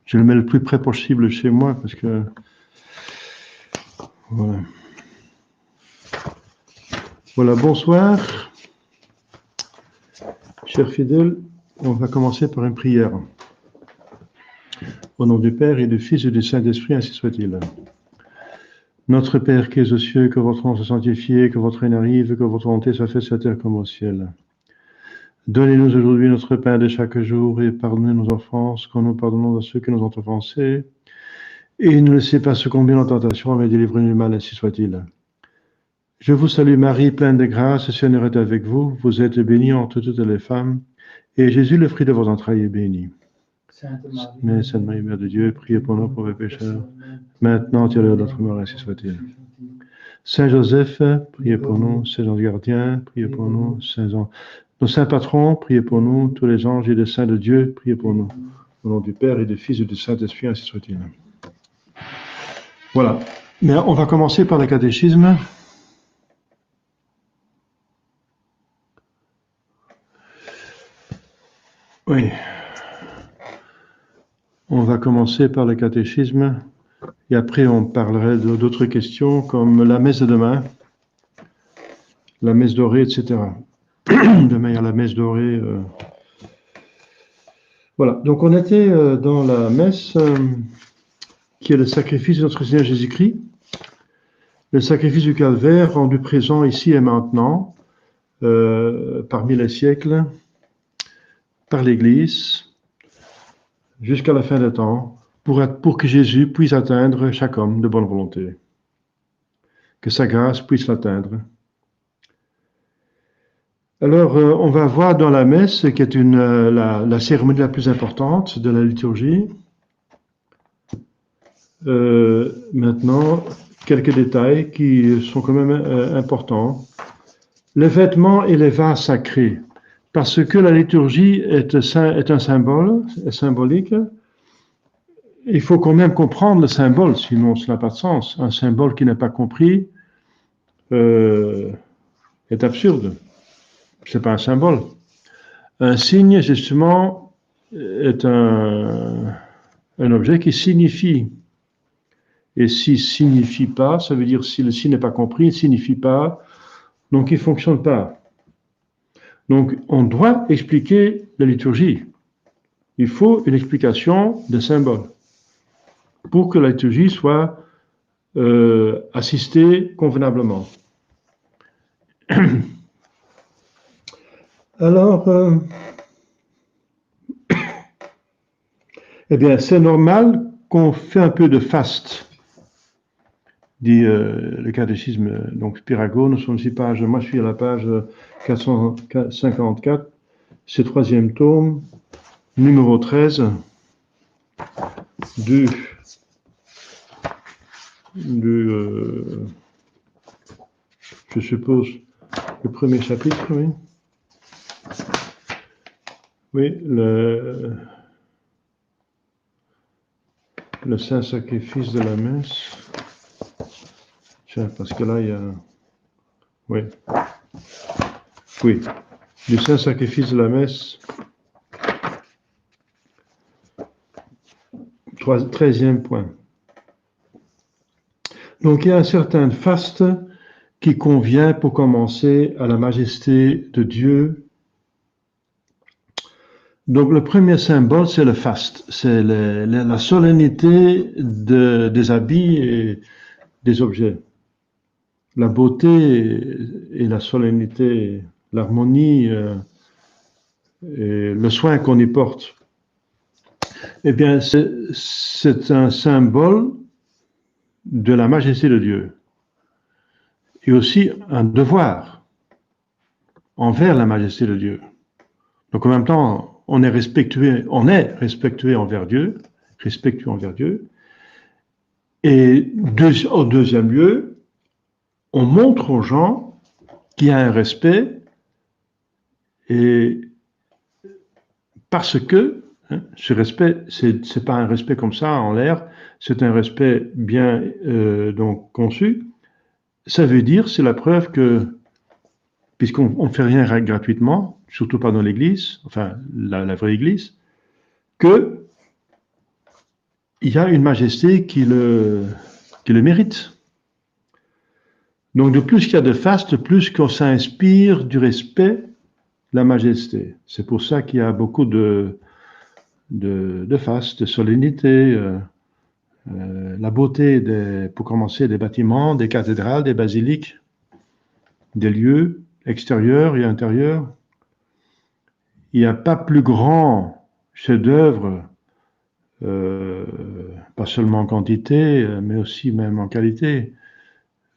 Je le mets le plus près possible chez moi parce que... Voilà. Voilà, bonsoir. Chers fidèles, on va commencer par une prière. Au nom du Père et du Fils et du Saint-Esprit, ainsi soit-il. Notre Père qui es aux cieux, que votre nom soit sanctifié, que votre règne arrive, que votre volonté soit faite sur la terre comme au ciel. Donnez-nous aujourd'hui notre pain de chaque jour et pardonnez nos offenses, comme nous pardonnons à ceux qui nous ont offensés. Et ne laissez pas succomber en tentation, mais délivrez-nous du mal, ainsi soit-il. Je vous salue Marie, pleine de grâce, le Seigneur est avec vous. Vous êtes bénie entre toutes les femmes, et Jésus, le fruit de vos entrailles, est béni. Sainte Marie, Mère de Dieu, priez pour nous pauvres pécheurs, maintenant et à l'heure de notre mort, ainsi soit-il. Saint Joseph, priez pour nous. Saint Ange gardien, priez pour nous. Nos saints patrons, priez pour nous. Tous les anges et les saints de Dieu, priez pour nous. Au nom du Père et du Fils et du Saint-Esprit, ainsi soit-il. Voilà. Mais on va commencer par le catéchisme. Oui. On va commencer par le catéchisme et après on parlerait d'autres questions comme la messe de demain, la messe dorée, etc. Demain il y a la messe dorée. Voilà, donc on était dans la messe qui est le sacrifice de notre Seigneur Jésus-Christ, le sacrifice du calvaire rendu présent ici et maintenant, parmi les siècles, par l'Église, jusqu'à la fin des temps, pour que Jésus puisse atteindre chaque homme de bonne volonté, que sa grâce puisse l'atteindre. Alors, on va voir dans la messe, qui est la cérémonie la plus importante de la liturgie, maintenant, quelques détails qui sont quand même importants. Les vêtements et les vases sacrés, parce que la liturgie est un symbole, est symbolique, il faut quand même comprendre le symbole, sinon ça n'a pas de sens. Un symbole qui n'est pas compris est absurde. Ce n'est pas un symbole. Un signe, justement, est un objet qui signifie. Et s'il ne signifie pas, ça veut dire si le signe n'est pas compris, il ne signifie pas, donc il ne fonctionne pas. Donc on doit expliquer la liturgie. Il faut une explication des symboles pour que la liturgie soit assistée convenablement. Alors, eh bien, c'est normal qu'on fait un peu de faste, dit le catéchisme, donc Spirago. Nous sommes ici moi je suis à la page 454, c'est troisième tome, numéro 13, je suppose, le premier chapitre, oui. Oui, le saint sacrifice de la messe. Tiens, parce que là, il y a... Oui. Oui. Le saint sacrifice de la messe. 13e point. Donc, il y a un certain faste qui convient pour commencer à la majesté de Dieu. Donc, le premier symbole, c'est le faste. C'est la solennité des habits et des objets. La beauté et la solennité, l'harmonie et le soin qu'on y porte. Eh bien, c'est un symbole de la majesté de Dieu et aussi un devoir envers la majesté de Dieu. Donc, en même temps, on est respectueux envers Dieu, et au deuxième lieu, on montre aux gens qu'il y a un respect, et parce que ce respect, c'est pas un respect comme ça en l'air, c'est un respect bien donc conçu. Ça veut dire, c'est la preuve que, puisqu'on ne fait rien gratuitement, surtout pas dans l'Église, enfin la vraie Église, que il y a une majesté qui le mérite. Donc, de plus qu'il y a de faste, plus qu'on s'inspire du respect de la majesté. C'est pour ça qu'il y a beaucoup de faste, de solennité, la beauté, pour commencer, des bâtiments, des cathédrales, des basiliques, des lieux extérieurs et intérieurs. Il n'y a pas plus grand chef-d'œuvre, pas seulement en quantité, mais aussi même en qualité,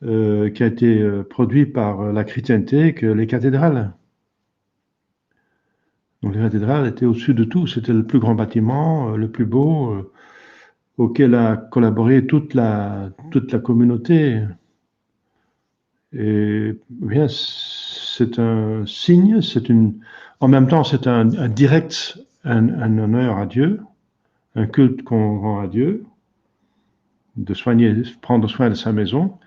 qui a été produit par la chrétienté que les cathédrales. Donc les cathédrales étaient au-dessus de tout, c'était le plus grand bâtiment, le plus beau, auquel a collaboré toute la communauté. Et bien, c'est un signe, en même temps, c'est un direct, un honneur à Dieu, un culte qu'on rend à Dieu, prendre soin de sa maison,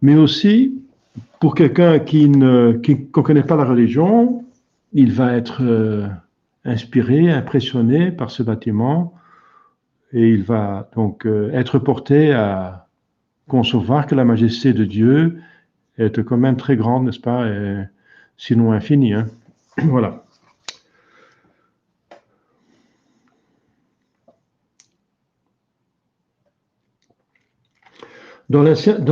mais aussi pour quelqu'un qui ne connaît pas la religion, il va être inspiré, impressionné par ce bâtiment, et il va donc être porté à concevoir que la majesté de Dieu est quand même très grande, n'est-ce pas, et sinon infinie. Hein. Voilà. Dans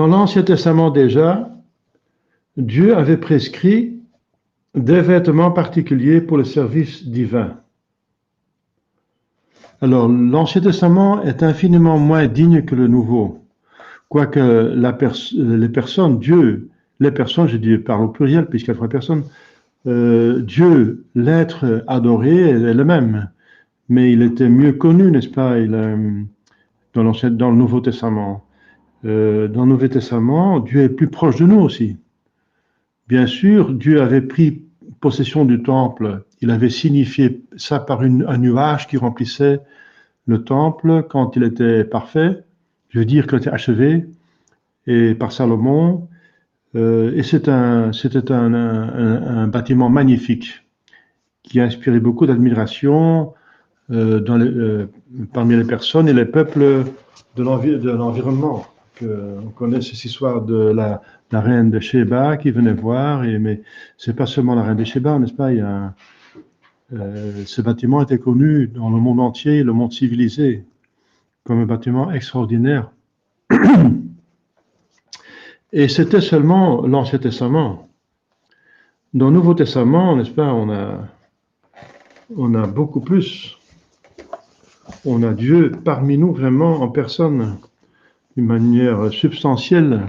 l'Ancien Testament déjà, Dieu avait prescrit des vêtements particuliers pour le service divin. Alors, l'Ancien Testament est infiniment moins digne que le Nouveau. Quoique les personnes, Dieu, les personnes, je dis par au pluriel, puisqu'il y a 3 personnes, Dieu, l'être adoré, est le même. Mais il était mieux connu, n'est-ce pas, dans le Nouveau Testament. Dans le Nouveau Testament, Dieu est plus proche de nous aussi. Bien sûr, Dieu avait pris possession du temple. Il avait signifié ça par un nuage qui remplissait le temple quand il était parfait. Je veux dire qu'il était achevé, et par Salomon. Et c'était un bâtiment magnifique qui a inspiré beaucoup d'admiration parmi les personnes et les peuples de l'environnement. On connaît cette histoire de la reine de Sheba qui venait voir, mais c'est pas seulement la reine de Sheba, n'est-ce pas? Ce bâtiment était connu dans le monde entier, le monde civilisé, comme un bâtiment extraordinaire. Et c'était seulement l'Ancien Testament. Dans le Nouveau Testament, n'est-ce pas, on a beaucoup plus. On a Dieu parmi nous vraiment en personne, d'une manière substantielle,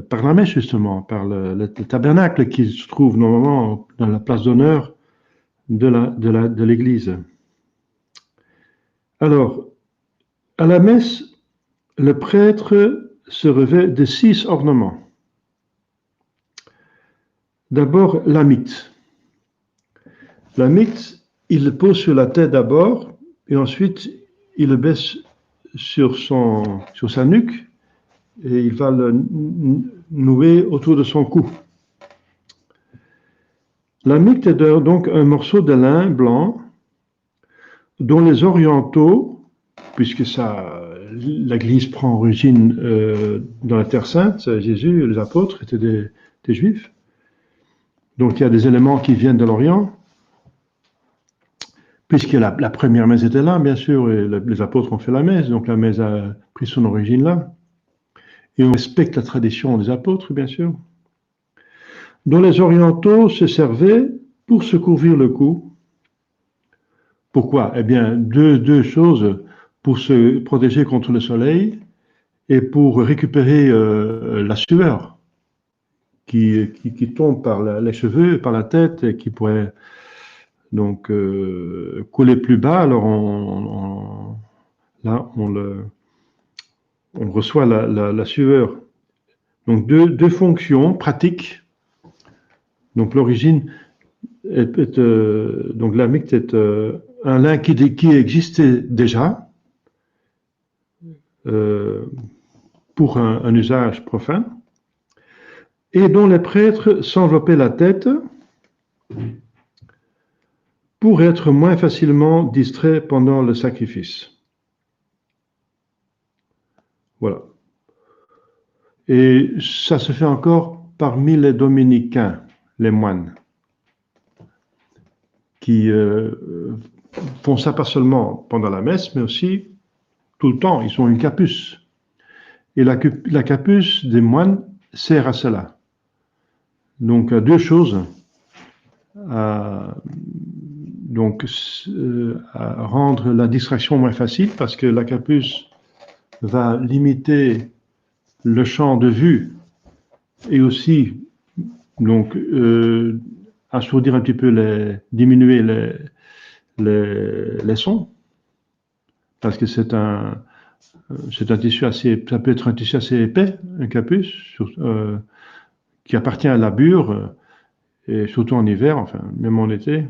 par la messe justement, par le tabernacle qui se trouve normalement dans la place d'honneur de l'Église. Alors, à la messe, le prêtre se revêt de 6 ornements. D'abord, l'amite. L'amite, il le pose sur la tête d'abord, et ensuite, il le baisse sur sa nuque, et il va le nouer autour de son cou. L'amite est donc un morceau de lin blanc dont les orientaux, puisque l'Église prend origine dans la Terre Sainte, Jésus, les apôtres étaient des Juifs, donc il y a des éléments qui viennent de l'Orient, puisque la première messe était là, bien sûr, et les apôtres ont fait la messe, donc la messe a pris son origine là. Et on respecte la tradition des apôtres, bien sûr, dont les orientaux se servaient pour se couvrir le cou. Pourquoi? Eh bien, deux choses, pour se protéger contre le soleil et pour récupérer la sueur qui tombe par les cheveux, par la tête, et qui pourrait donc couler plus bas. Alors on reçoit la sueur. Donc deux fonctions pratiques. Donc l'origine donc l'amite est un lin qui existait déjà pour un usage profane et dont les prêtres s'enveloppaient la tête pour être moins facilement distrait pendant le sacrifice. Voilà. Et ça se fait encore parmi les dominicains, les moines, qui font ça pas seulement pendant la messe, mais aussi tout le temps. Ils ont une capuce. Et la capuce des moines sert à cela. Donc, deux choses. Donc, à rendre la distraction moins facile, parce que la capuce va limiter le champ de vue et aussi donc assourdir un petit peu diminuer les sons, parce que c'est un tissu ça peut être un tissu assez épais, un capuce, qui appartient à la bure, et surtout en hiver, enfin même en été,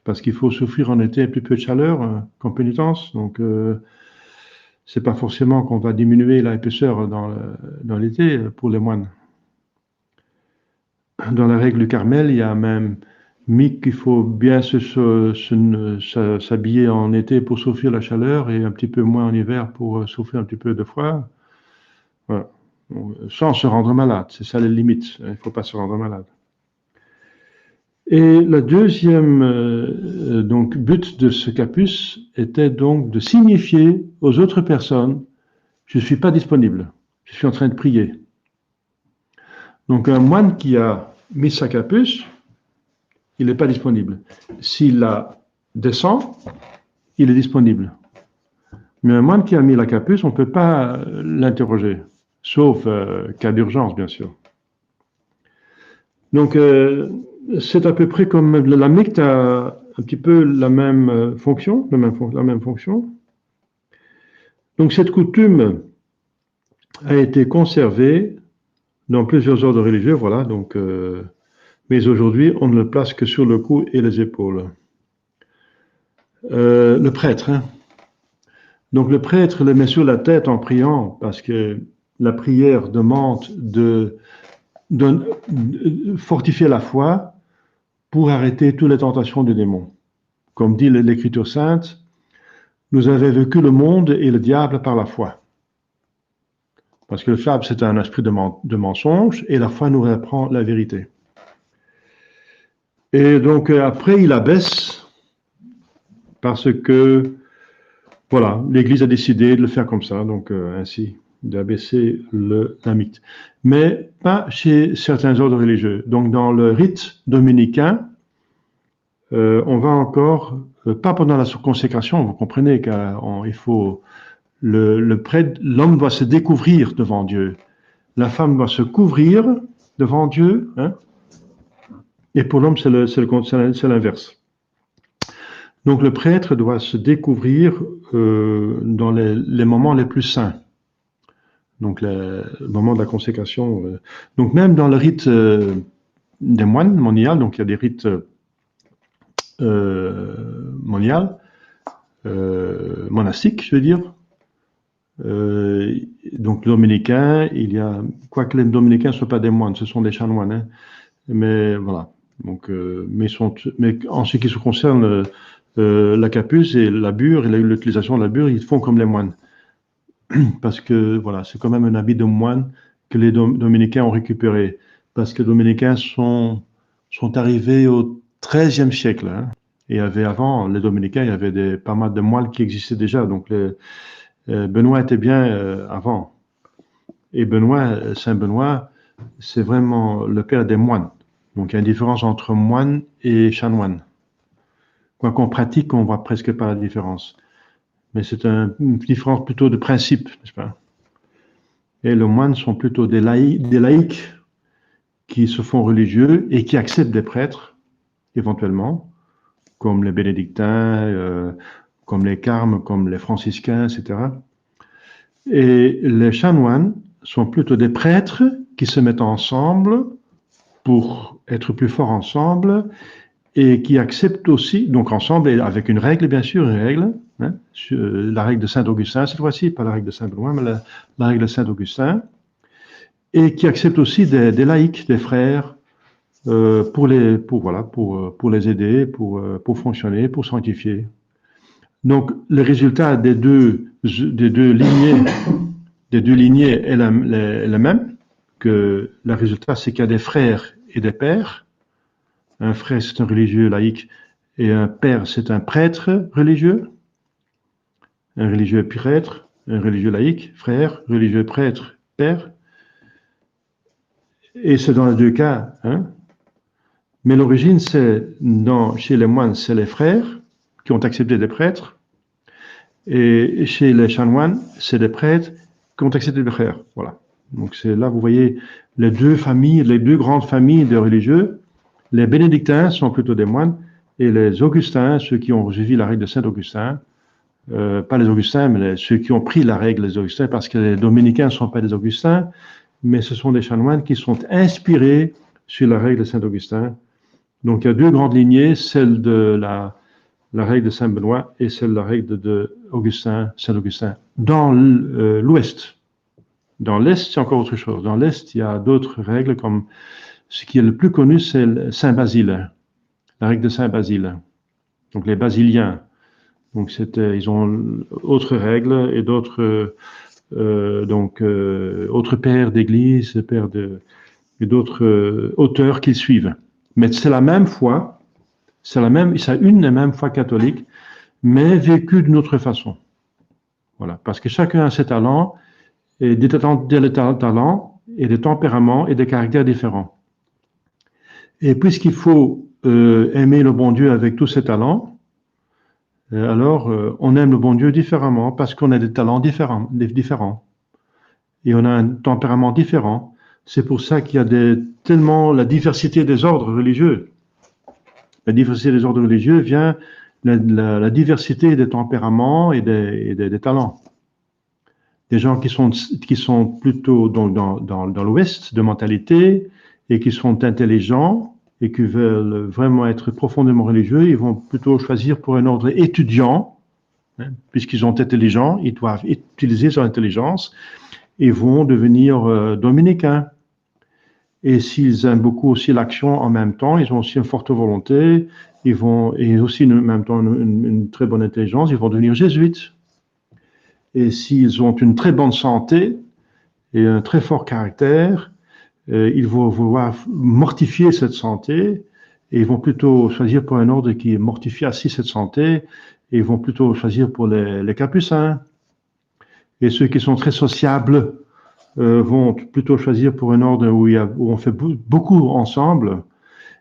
parce qu'il faut souffrir en été un petit peu de chaleur comme pénitence, donc c'est pas forcément qu'on va diminuer l'épaisseur dans l'été pour les moines. Dans la règle du Carmel, il y a même mis qu'il faut bien s'habiller en été pour souffrir la chaleur et un petit peu moins en hiver pour souffrir un petit peu de froid. Voilà. Sans se rendre malade, c'est ça les limites. Il ne faut pas se rendre malade. Et le deuxième donc, but de ce capuce était donc de signifier aux autres personnes: je ne suis pas disponible, je suis en train de prier. Donc un moine qui a mis sa capuce, il n'est pas disponible. S'il la descend, il est disponible. Mais un moine qui a mis la capuce, on ne peut pas l'interroger, sauf cas d'urgence, bien sûr. Donc, c'est à peu près comme la mecte a un petit peu la même fonction, Donc, cette coutume a été conservée dans plusieurs ordres religieux, voilà. Donc, mais aujourd'hui, on ne le place que sur le cou et les épaules. Le prêtre, hein. Donc, le prêtre le met sur la tête en priant, parce que la prière demande de fortifier la foi pour arrêter toutes les tentations des démons. Comme dit l'Écriture sainte, nous avons vaincu le monde et le diable par la foi. Parce que le diable, c'est un esprit de mensonge, et la foi nous apprend la vérité. Et donc, après, il abaisse, parce que, voilà, l'Église a décidé de le faire comme ça, donc ainsi, d'abaisser la mecte. Mais pas chez certains ordres religieux. Donc, dans le rite dominicain, on va encore, pas pendant la consécration, vous comprenez qu'il faut, le prêtre, l'homme doit se découvrir devant Dieu. La femme doit se couvrir devant Dieu, hein, et pour l'homme, c'est l'inverse. Donc, le prêtre doit se découvrir dans les moments les plus saints. Donc, le moment de la consécration. Donc, même dans le rite des moines moniales, donc il y a des rites moniales, monastiques, je veux dire. Donc, dominicains, quoique les dominicains ne soient pas des moines, ce sont des chanoines, hein, mais voilà. Donc, mais en ce qui se concerne la capuce et la bure et l'utilisation de la bure, ils font comme les moines. Parce que, voilà, c'est quand même un habit de moine que les dominicains ont récupéré. Parce que les dominicains sont arrivés au XIIIe siècle. Hein, et avant, les dominicains, il y avait pas mal de moines qui existaient déjà. Donc, Benoît était bien avant. Et Saint Benoît, c'est vraiment le père des moines. Donc, il y a une différence entre moine et chanoine. Quoi qu'on pratique, on ne voit presque pas la différence. Mais c'est une différence plutôt de principe, n'est-ce pas? Et les moines sont plutôt des laïcs qui se font religieux et qui acceptent des prêtres, éventuellement, comme les bénédictins, comme les carmes, comme les franciscains, etc. Et les chanoines sont plutôt des prêtres qui se mettent ensemble pour être plus forts ensemble et qui acceptent aussi, donc ensemble, et avec une règle, bien sûr, hein, la règle de Saint-Augustin cette fois-ci, pas la règle de Saint-Benoît, mais la règle de Saint-Augustin, et qui acceptent aussi des laïcs, des frères, pour les aider, pour fonctionner, pour sanctifier. Donc, le résultat des deux lignées est la même, que le résultat, c'est qu'il y a des frères et des pères. Un frère, c'est un religieux laïque, et un père, c'est un prêtre religieux. Un religieux prêtre, un religieux laïque, frère, religieux prêtre, père. Et c'est dans les deux cas, hein. Mais l'origine, chez les moines, c'est les frères qui ont accepté des prêtres. Et chez les chanoines, c'est des prêtres qui ont accepté des frères. Voilà. Donc c'est là, vous voyez, les deux grandes familles de religieux. Les bénédictins sont plutôt des moines, et les augustins, ceux qui ont suivi la règle de Saint-Augustin, pas les augustins, mais ceux qui ont pris la règle des augustins, parce que les dominicains ne sont pas des augustins, mais ce sont des chanoines qui sont inspirés sur la règle de Saint-Augustin. Donc il y a deux grandes lignées, celle de la règle de Saint-Benoît et celle de la règle de Saint-Augustin. Dans l'Ouest, dans l'Est, c'est encore autre chose. Dans l'Est, il y a d'autres règles, comme ce qui est le plus connu, c'est Saint-Basile, la règle de Saint-Basile. Donc les Basiliens. Donc ils ont d'autres règles et d'autres autres pères d'église, et d'autres auteurs qu'ils suivent. Mais c'est la même foi, c'est une et même foi catholique, mais vécue d'une autre façon. Voilà, parce que chacun a ses talents, et des talents, et des tempéraments, et des caractères différents. Et puisqu'il faut aimer le bon Dieu avec tous ses talents, alors on aime le bon Dieu différemment, parce qu'on a des talents différents, et on a un tempérament différent. C'est pour ça qu'il y a tellement la diversité des ordres religieux. La diversité des ordres religieux vient la diversité des tempéraments et des talents. Des gens qui sont plutôt dans l'Ouest de mentalité et qui sont intelligents et qui veulent vraiment être profondément religieux, ils vont plutôt choisir pour un ordre étudiant, hein, puisqu'ils sont intelligents, ils doivent utiliser leur intelligence et vont devenir dominicains. Et s'ils aiment beaucoup aussi l'action en même temps, ils ont aussi une forte volonté, et aussi en même temps une très bonne intelligence, ils vont devenir jésuites. Et s'ils ont une très bonne santé et un très fort caractère, ils vont vouloir mortifier cette santé, et ils vont plutôt choisir pour un ordre qui mortifie ainsi cette santé, et ils vont plutôt choisir pour les capucins. Et ceux qui sont très sociables vont plutôt choisir pour un ordre où on fait beaucoup ensemble,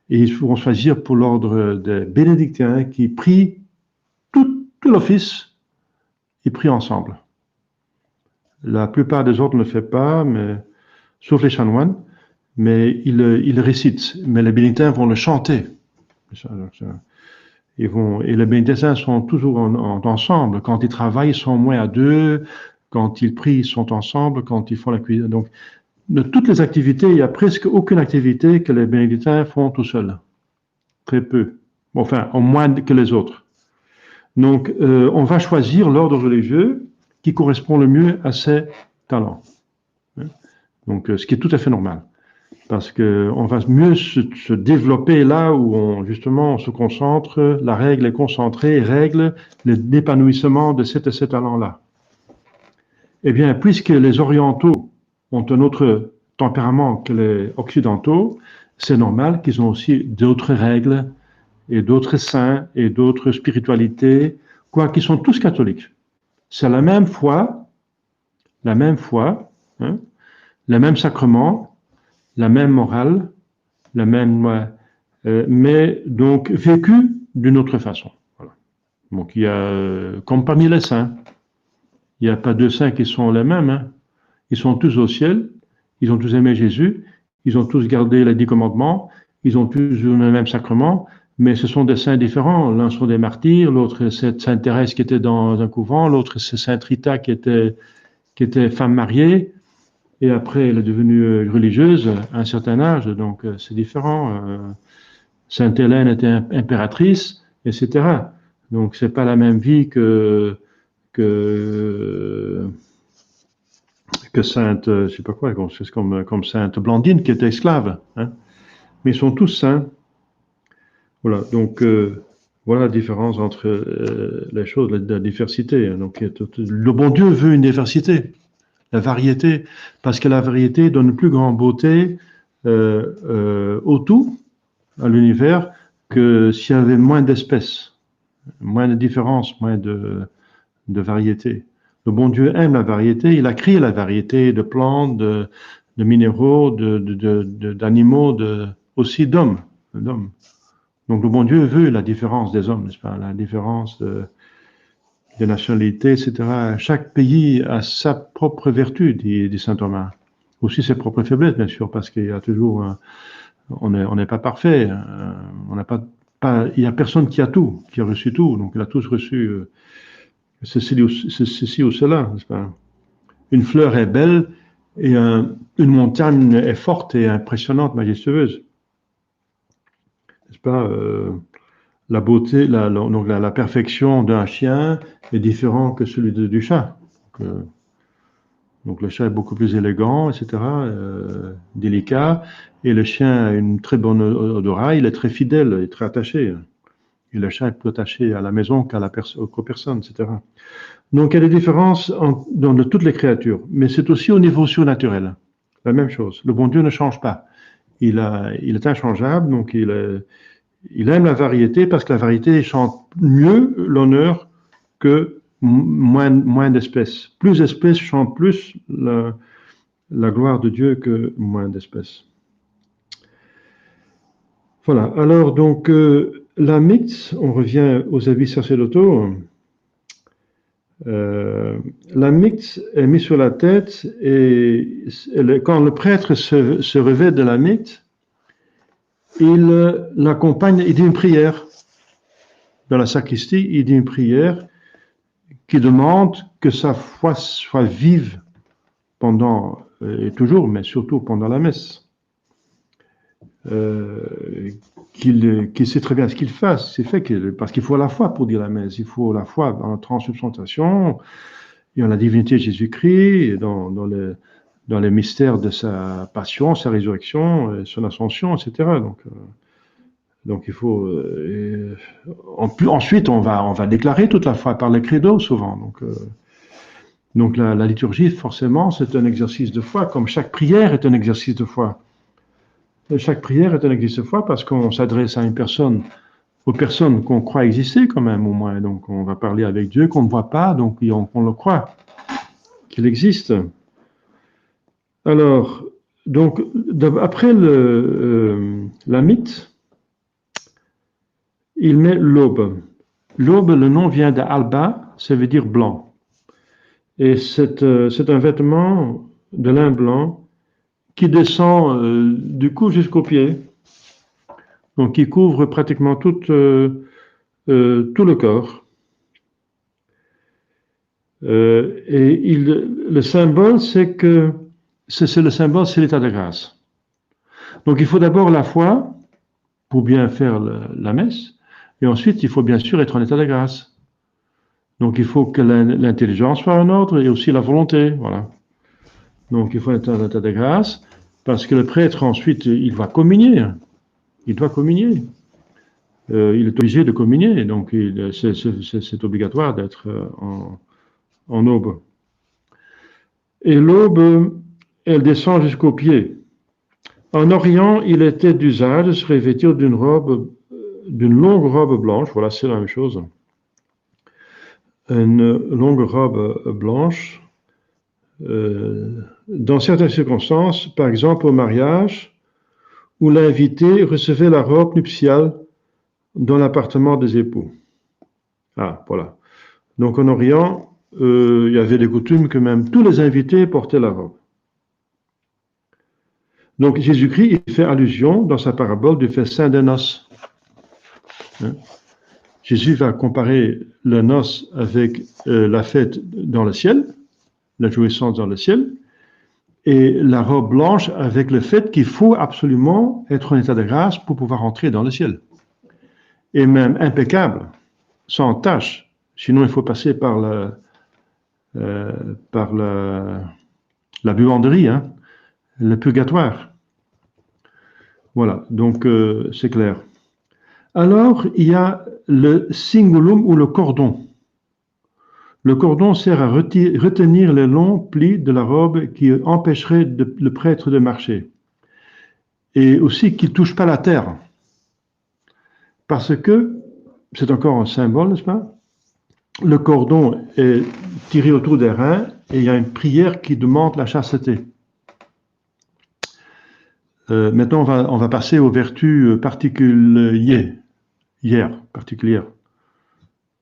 et ils vont choisir pour l'ordre des bénédictins qui prient tout l'office, ils prient ensemble. La plupart des autres ne le font pas, sauf les chanoines, mais ils récitent. Mais les bénédictins vont le chanter. Et les bénédictins sont toujours ensemble. Quand ils travaillent, ils sont au moins à deux. Quand ils prient, ils sont ensemble. Quand ils font la cuisine. Donc, de toutes les activités, il n'y a presque aucune activité que les bénédictins font tout seuls. Très peu. Enfin, en moins que les autres. Donc, on va choisir l'ordre religieux qui correspond le mieux à ses talents. Donc, ce qui est tout à fait normal. Parce qu'on va mieux se développer là où justement on se concentre, la règle est concentrée, règle l'épanouissement de ces talents-là. Eh bien, puisque les orientaux ont un autre tempérament que les occidentaux, c'est normal qu'ils ont aussi d'autres règles et d'autres saints et d'autres spiritualités, qui sont tous catholiques. C'est la même foi, hein, le même sacrement, la même morale, mais donc vécu d'une autre façon. Voilà. Donc il y a, comme parmi les saints, il n'y a pas deux saints qui sont les mêmes. Hein. Ils sont tous au ciel, ils ont tous aimé Jésus, ils ont tous gardé les 10 commandements, ils ont tous eu le même sacrement, mais ce sont des saints différents. L'un sont des martyrs, l'autre c'est Sainte Thérèse qui était dans un couvent, l'autre c'est Sainte Rita qui était femme mariée. Et après, elle est devenue religieuse à un certain âge, donc c'est différent. Sainte Hélène était impératrice, etc. Donc c'est pas la même vie que Sainte, je sais pas quoi, comme Sainte Blandine qui était esclave. Hein. mais ils sont tous saints. Voilà, donc voilà la différence entre les choses, la diversité. Donc, le bon Dieu veut une diversité, la variété, parce que la variété donne une plus grande beauté au tout, à l'univers, que s'il y avait moins d'espèces, moins de différences, moins de variété. Le bon Dieu aime la variété, il a créé la variété de plantes, de minéraux, d'animaux, aussi d'hommes. Donc le bon Dieu veut la différence des hommes, n'est-ce pas? La différence des nationalités, etc. Chaque pays a sa propre vertu, dit saint Thomas. Aussi ses propres faiblesses, bien sûr, parce qu'il y a toujours, on n'est pas parfait, on n'a il n'y a personne qui a tout, qui a reçu tout, donc il a tous reçu ceci ou cela, n'est-ce pas? Une fleur est belle et une montagne est forte et impressionnante, majestueuse, n'est-ce pas? La beauté, donc la perfection d'un chien est différente que celui du chat. Donc le chat est beaucoup plus élégant, etc., délicat, et le chien a une très bonne odorat, il est très fidèle, il est très attaché. Et le chat est plus attaché à la maison qu'aux personnes, etc. Donc il y a des différences dans toutes les créatures, mais c'est aussi au niveau surnaturel. La même chose. Le bon Dieu ne change pas. Il est inchangeable, donc il aime la variété parce que la variété chante mieux l'honneur que moins d'espèces. Plus d'espèces chantent plus la gloire de Dieu que moins d'espèces. Voilà. Alors, donc, la mythe, on revient aux habits sacerdotaux. La mythe est mise sur la tête et quand le prêtre se revêt de la mythe, il l'accompagne, il dit une prière. Dans la sacristie, il dit une prière qui demande que sa foi soit vive pendant, et toujours, mais surtout pendant la messe. Qu'il sait très bien ce qu'il fasse, parce qu'il faut la foi pour dire la messe, il faut la foi dans la transsubstantiation, et en la divinité de Jésus-Christ, dans les mystères de sa passion, sa résurrection, son ascension, etc. Donc il faut. Ensuite, on va déclarer toute la foi par le credo souvent. Donc la liturgie, forcément, c'est un exercice de foi, comme chaque prière est un exercice de foi. Chaque prière est un exercice de foi parce qu'on s'adresse à une personne, aux personnes qu'on croit exister quand même au moins. Donc on va parler avec Dieu qu'on ne voit pas, donc on le croit, qu'il existe. Alors, donc après la mythe, il met l'aube. L'aube, le nom vient d'alba, ça veut dire blanc. Et c'est un vêtement de lin blanc qui descend du cou jusqu'aux pieds. Donc qui couvre pratiquement tout le corps. Et le symbole, c'est le symbole, c'est l'état de grâce. Donc il faut d'abord la foi pour bien faire la messe, et ensuite il faut bien sûr être en état de grâce. Donc il faut que l'intelligence soit en ordre et aussi la volonté, voilà. Donc il faut être en état de grâce, parce que le prêtre ensuite il va communier, il doit communier. Il est obligé de communier, donc c'est obligatoire d'être en aube. Et l'aube, elle descend jusqu'aux pieds. En Orient, il était d'usage de se revêtir d'une longue robe blanche, voilà, c'est la même chose. Une longue robe blanche, dans certaines circonstances, par exemple au mariage, où l'invité recevait la robe nuptiale dans l'appartement des époux. Ah, voilà. Donc en Orient, il y avait des coutumes que même tous les invités portaient la robe. Donc Jésus-Christ, il fait allusion dans sa parabole du festin des noces. Hein? Jésus va comparer la noce avec la fête dans le ciel, la jouissance dans le ciel, et la robe blanche avec le fait qu'il faut absolument être en état de grâce pour pouvoir entrer dans le ciel. Et même impeccable, sans tache, sinon il faut passer par la buanderie, hein, le purgatoire. Voilà, donc c'est clair. Alors, il y a le cingulum ou le cordon. Le cordon sert à retenir les longs plis de la robe qui empêcheraient le prêtre de marcher. Et aussi qu'il ne touche pas la terre. Parce que, c'est encore un symbole, n'est-ce pas? Le cordon est tiré autour des reins et il y a une prière qui demande la chasteté. Maintenant, on va passer aux vertus particulières.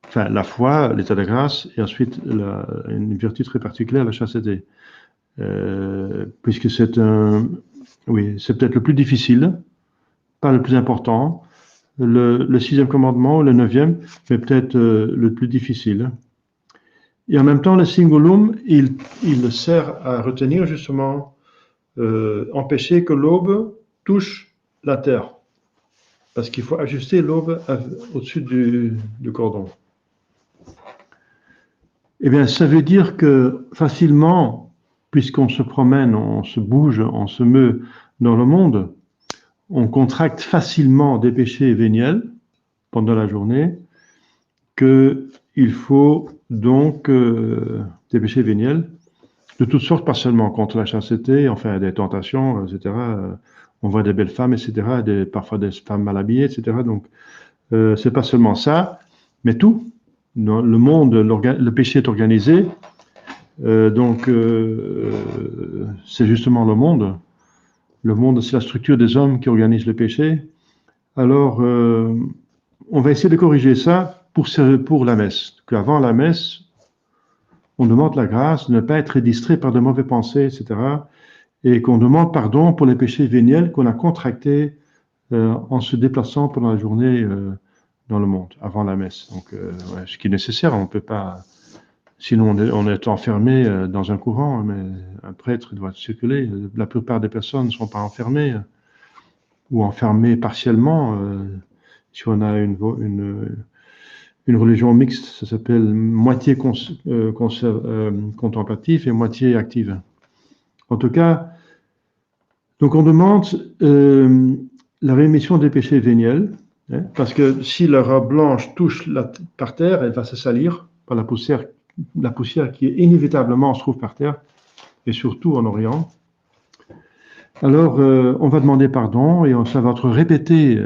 Enfin, la foi, l'état de grâce, et ensuite une vertu très particulière, la chasteté. Puisque c'est c'est peut-être le plus difficile, pas le plus important, le sixième commandement, le neuvième, mais peut-être le plus difficile. Et en même temps, le cingulum, il sert à retenir justement, empêcher que l'aube touche la terre. Parce qu'il faut ajuster l'aube au-dessus du cordon. Eh bien, ça veut dire que facilement, puisqu'on se promène, on se bouge, on se meut dans le monde, on contracte facilement des péchés véniels pendant la journée, qu'il faut donc des péchés véniels de toutes sortes, pas seulement contre la chasteté, enfin des tentations, etc. On voit des belles femmes, etc., parfois des femmes mal habillées, etc. Donc, c'est pas seulement ça, mais tout. Dans le monde, le péché est organisé, donc c'est justement le monde. Le monde, c'est la structure des hommes qui organise le péché. Alors, on va essayer de corriger ça pour la messe. Qu'avant la messe, on demande la grâce de ne pas être distrait par de mauvaises pensées, etc. Et qu'on demande pardon pour les péchés véniels qu'on a contractés en se déplaçant pendant la journée dans le monde, avant la messe. Donc, ouais, ce qui est nécessaire, on ne peut pas... Sinon, on est enfermé dans un couvent, mais un prêtre doit circuler. La plupart des personnes ne sont pas enfermées ou enfermées partiellement. Si on a une religion mixte, ça s'appelle moitié contemplatif et moitié active. En tout cas, donc on demande la rémission des péchés véniels, hein, parce que si la robe blanche touche par terre, elle va se salir par la poussière qui inévitablement se trouve par terre, et surtout en Orient. Alors, on va demander pardon, et ça va être répété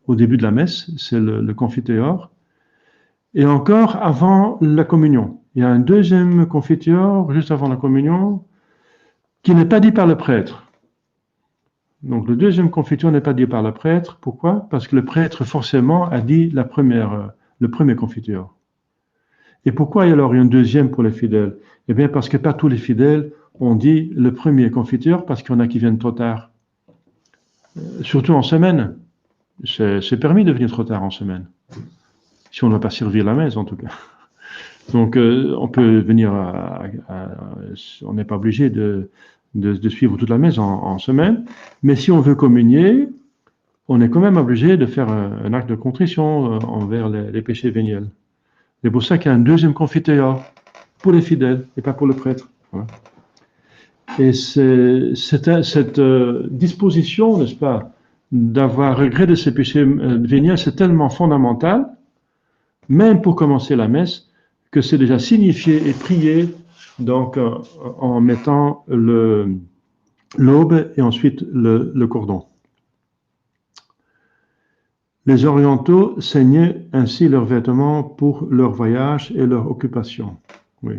au début de la messe, c'est le confiteor, et encore avant la communion. Il y a un deuxième confiteor, juste avant la communion, qui n'est pas dit par le prêtre. Donc le deuxième confiteor n'est pas dit par le prêtre. Pourquoi? Parce que le prêtre forcément a dit le premier confiteor. Et pourquoi alors il y a un deuxième pour les fidèles? Eh bien parce que pas tous les fidèles ont dit le premier confiteor, parce qu'il y en a qui viennent trop tard. Surtout en semaine. C'est permis de venir trop tard en semaine. Si on ne va pas servir la messe en tout cas. Donc on peut venir on n'est pas obligé de suivre toute la messe en semaine, mais si on veut communier, on est quand même obligé de faire un acte de contrition envers les péchés véniels. C'est pour ça qu'il y a un deuxième confiteor pour les fidèles et pas pour le prêtre. Voilà. Et cette disposition, n'est-ce pas, d'avoir regret de ces péchés véniels, c'est tellement fondamental, même pour commencer la messe, que c'est déjà signifié et prié, donc en mettant l'aube et ensuite le cordon. Les orientaux ceignaient ainsi leurs vêtements pour leur voyage et leur occupation. Oui.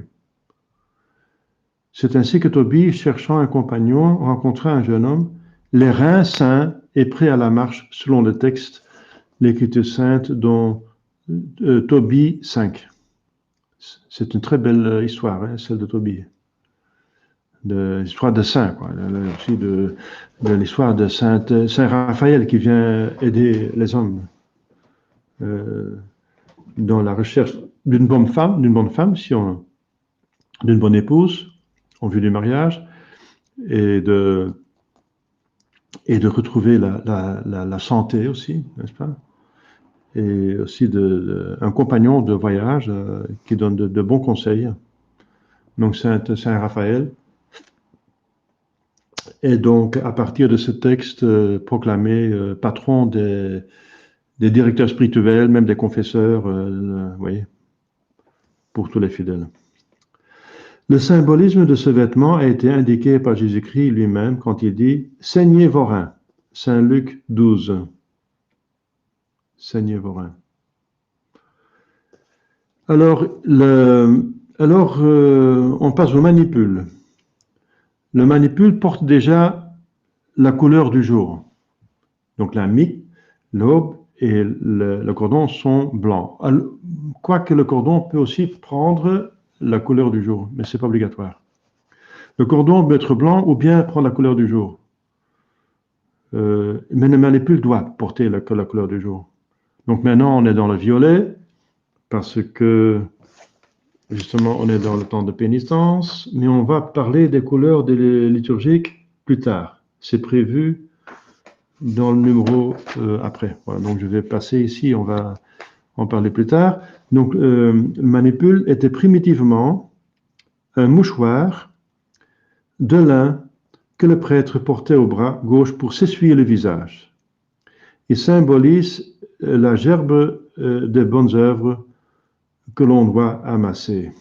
C'est ainsi que Tobie, cherchant un compagnon, rencontra un jeune homme, les reins sains et prêts à la marche, selon le texte, l'Écriture sainte, dont Tobie 5. C'est une très belle histoire, hein, celle de Tobie. L'histoire de saint, quoi. Aussi de l'histoire de Saint Raphaël qui vient aider les hommes dans la recherche d'une bonne femme, d'une bonne épouse en vue du mariage, et de retrouver la santé aussi, n'est-ce pas? Et aussi un compagnon de voyage qui donne de bons conseils. Donc Saint Raphaël. Et donc, à partir de ce texte, proclamé patron des directeurs spirituels, même des confesseurs, vous voyez, pour tous les fidèles. Le symbolisme de ce vêtement a été indiqué par Jésus-Christ lui-même quand il dit « Saignez vos reins ». Saint Luc 12. Saignez vos reins. Alors, on passe au manipule. Le manipule porte déjà la couleur du jour. Donc la mitre, l'aube et le cordon sont blancs. Quoique le cordon peut aussi prendre la couleur du jour, mais ce n'est pas obligatoire. Le cordon peut être blanc ou bien prendre la couleur du jour. Mais le manipule doit porter la couleur du jour. Donc maintenant, on est dans le violet, parce que justement, on est dans le temps de pénitence, mais on va parler des couleurs liturgiques plus tard. C'est prévu dans le numéro après. Voilà, donc je vais passer ici, on va en parler plus tard. Donc, le manipule était primitivement un mouchoir de lin que le prêtre portait au bras gauche pour s'essuyer le visage. Il symbolise la gerbe des bonnes œuvres que l'on doit amasser.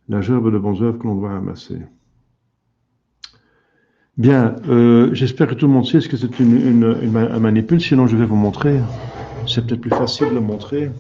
La gerbe de bonnes œuvres que l'on doit amasser. Bien, j'espère que tout le monde sait ce que c'est un manipule, sinon je vais vous montrer. C'est peut-être plus facile de le montrer.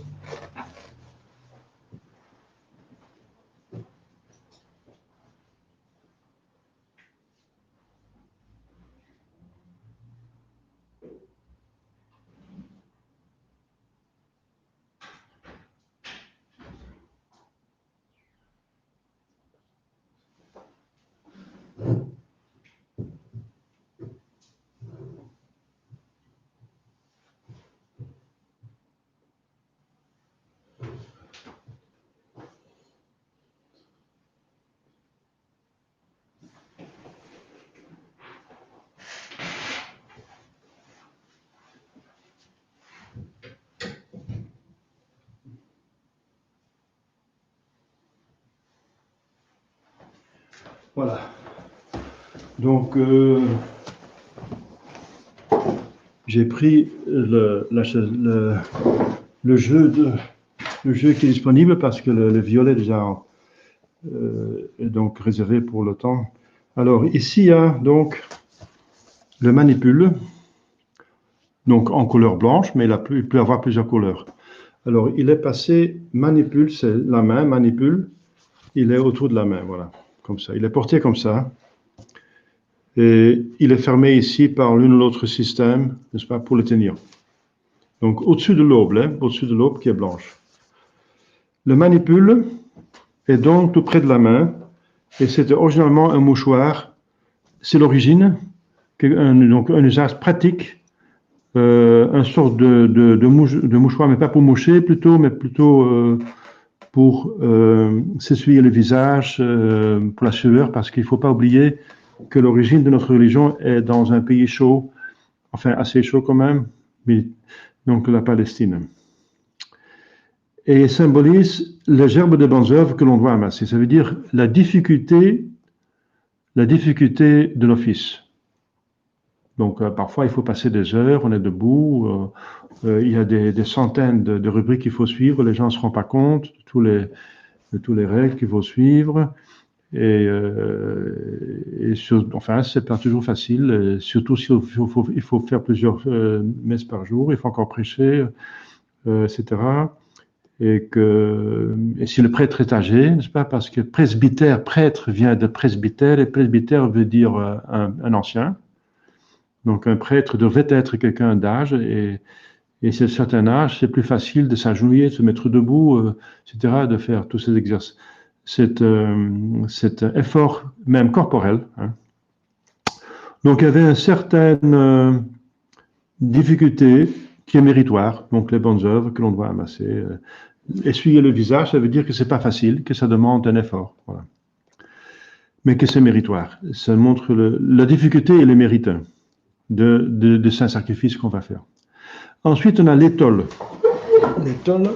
Voilà. Donc, j'ai pris le jeu qui est disponible parce que le violet déjà est donc réservé pour le temps. Alors, ici, il y a donc le manipule, donc en couleur blanche, mais il peut avoir plusieurs couleurs. Alors, il est passé, manipule, c'est la main, manipule, il est autour de la main, voilà, comme ça. Il est porté comme ça. Et il est fermé ici par l'un ou l'autre système, n'est-ce pas, pour le tenir. Donc, au-dessus de l'aube qui est blanche. Le manipule est donc tout près de la main, et c'était originalement un mouchoir. C'est l'origine, donc un usage pratique, une sorte de mouchoir, mais pas pour moucher plutôt, mais plutôt pour s'essuyer le visage, pour la sueur, parce qu'il ne faut pas oublier que l'origine de notre religion est dans un pays chaud, enfin assez chaud quand même, mais donc la Palestine. Et symbolise la gerbe de bonnes œuvres que l'on doit amasser. Ça veut dire la difficulté de l'office. Donc parfois il faut passer des heures, on est debout, il y a des centaines de rubriques qu'il faut suivre, les gens ne se rendent pas compte de tous les règles qu'il faut suivre. Enfin, c'est pas toujours facile, surtout s'il faut faire plusieurs messes par jour, il faut encore prêcher, etc. Et si le prêtre est âgé, n'est-ce pas, parce que prêtre vient de presbytère, et presbytère veut dire un ancien. Donc un prêtre devait être quelqu'un d'âge, et c'est un certain âge, c'est plus facile de s'agenouiller, de se mettre debout, etc., de faire tous ces exercices. Cet effort, même corporel. Hein. Donc il y avait une certaine difficulté qui est méritoire, donc les bonnes œuvres que l'on doit amasser. Essuyer le visage, ça veut dire que c'est pas facile, que ça demande un effort. Voilà. Mais que c'est méritoire. Ça montre la difficulté et le mérite de saint sacrifice qu'on va faire. Ensuite, on a l'étole. L'étole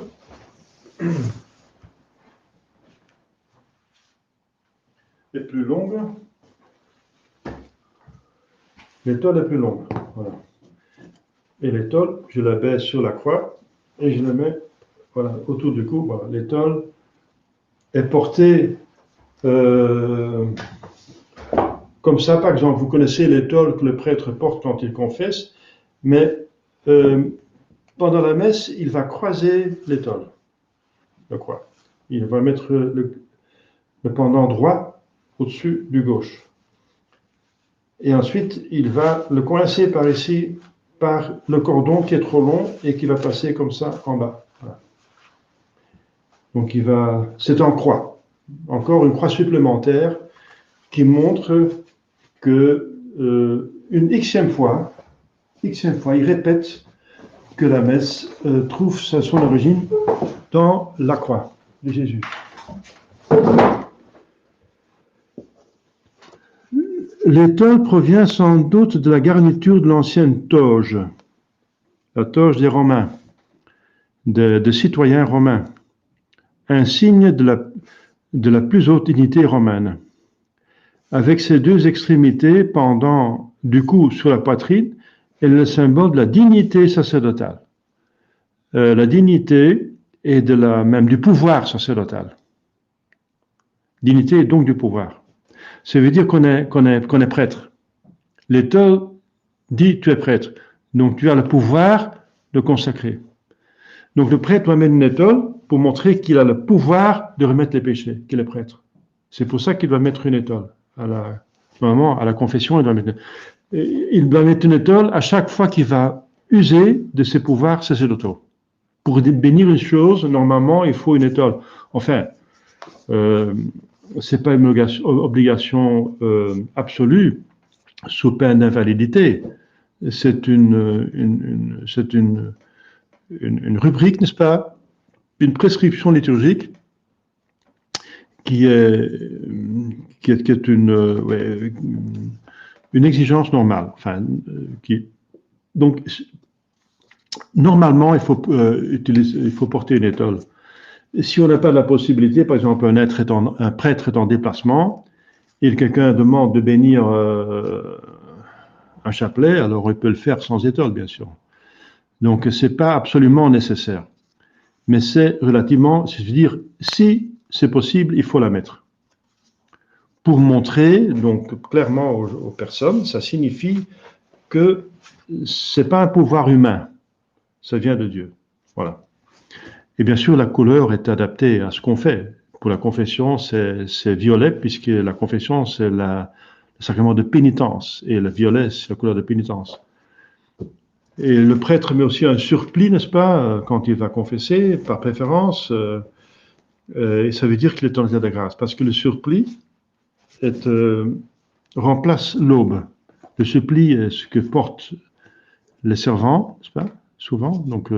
est plus longue. L'étole est plus longue. Voilà. Et l'étole, je la baisse sur la croix et je la mets voilà, autour du cou. Voilà. L'étole est portée comme ça, par exemple. Vous connaissez l'étole que le prêtre porte quand il confesse, mais pendant la messe, il va croiser l'étole, la croix. Il va mettre le pendant droit au-dessus du gauche. Et ensuite, il va le coincer par ici, par le cordon qui est trop long et qui va passer comme ça en bas. Voilà. Donc c'est en croix. Encore une croix supplémentaire qui montre que une xème fois, il répète que la messe trouve son origine dans la croix de Jésus. L'étole provient sans doute de la garniture de l'ancienne toge, la toge des Romains, de citoyens romains, un signe de la plus haute dignité romaine. Avec ses deux extrémités pendant du cou sur la poitrine, elle est le symbole de la dignité sacerdotale. La dignité et même du pouvoir sacerdotal. Dignité et donc du pouvoir. Ça veut dire qu'on est prêtre. L'étole dit tu es prêtre. Donc tu as le pouvoir de consacrer. Donc le prêtre doit mettre une étole pour montrer qu'il a le pouvoir de remettre les péchés, qu'il est prêtre. C'est pour ça qu'il doit mettre une étole. Normalement, à la confession, il doit mettre une étole à chaque fois qu'il va user de ses pouvoirs sacerdotaux. Pour bénir une chose, normalement, il faut une étole. Enfin, c'est pas une obligation absolue, sous peine d'invalidité. C'est une rubrique, n'est-ce pas? Une prescription liturgique qui est une exigence normale. Enfin, donc, normalement, il faut porter une étole. Si on n'a pas la possibilité, par exemple, un prêtre est en déplacement et quelqu'un demande de bénir un chapelet, alors il peut le faire sans étole, bien sûr. Donc, c'est pas absolument nécessaire. Mais c'est relativement, c'est-à-dire, si c'est possible, il faut la mettre. Pour montrer, donc, clairement aux personnes, ça signifie que c'est pas un pouvoir humain. Ça vient de Dieu. Voilà. Et bien sûr, la couleur est adaptée à ce qu'on fait. Pour la confession, c'est violet, puisque la confession, c'est le sacrement de pénitence. Et le violet, c'est la couleur de pénitence. Et le prêtre met aussi un surplis, n'est-ce pas, quand il va confesser, par préférence. Et ça veut dire qu'il est en état de grâce. Parce que le surplis remplace l'aube. Le surplis est ce que portent les servants, n'est-ce pas, souvent. Donc,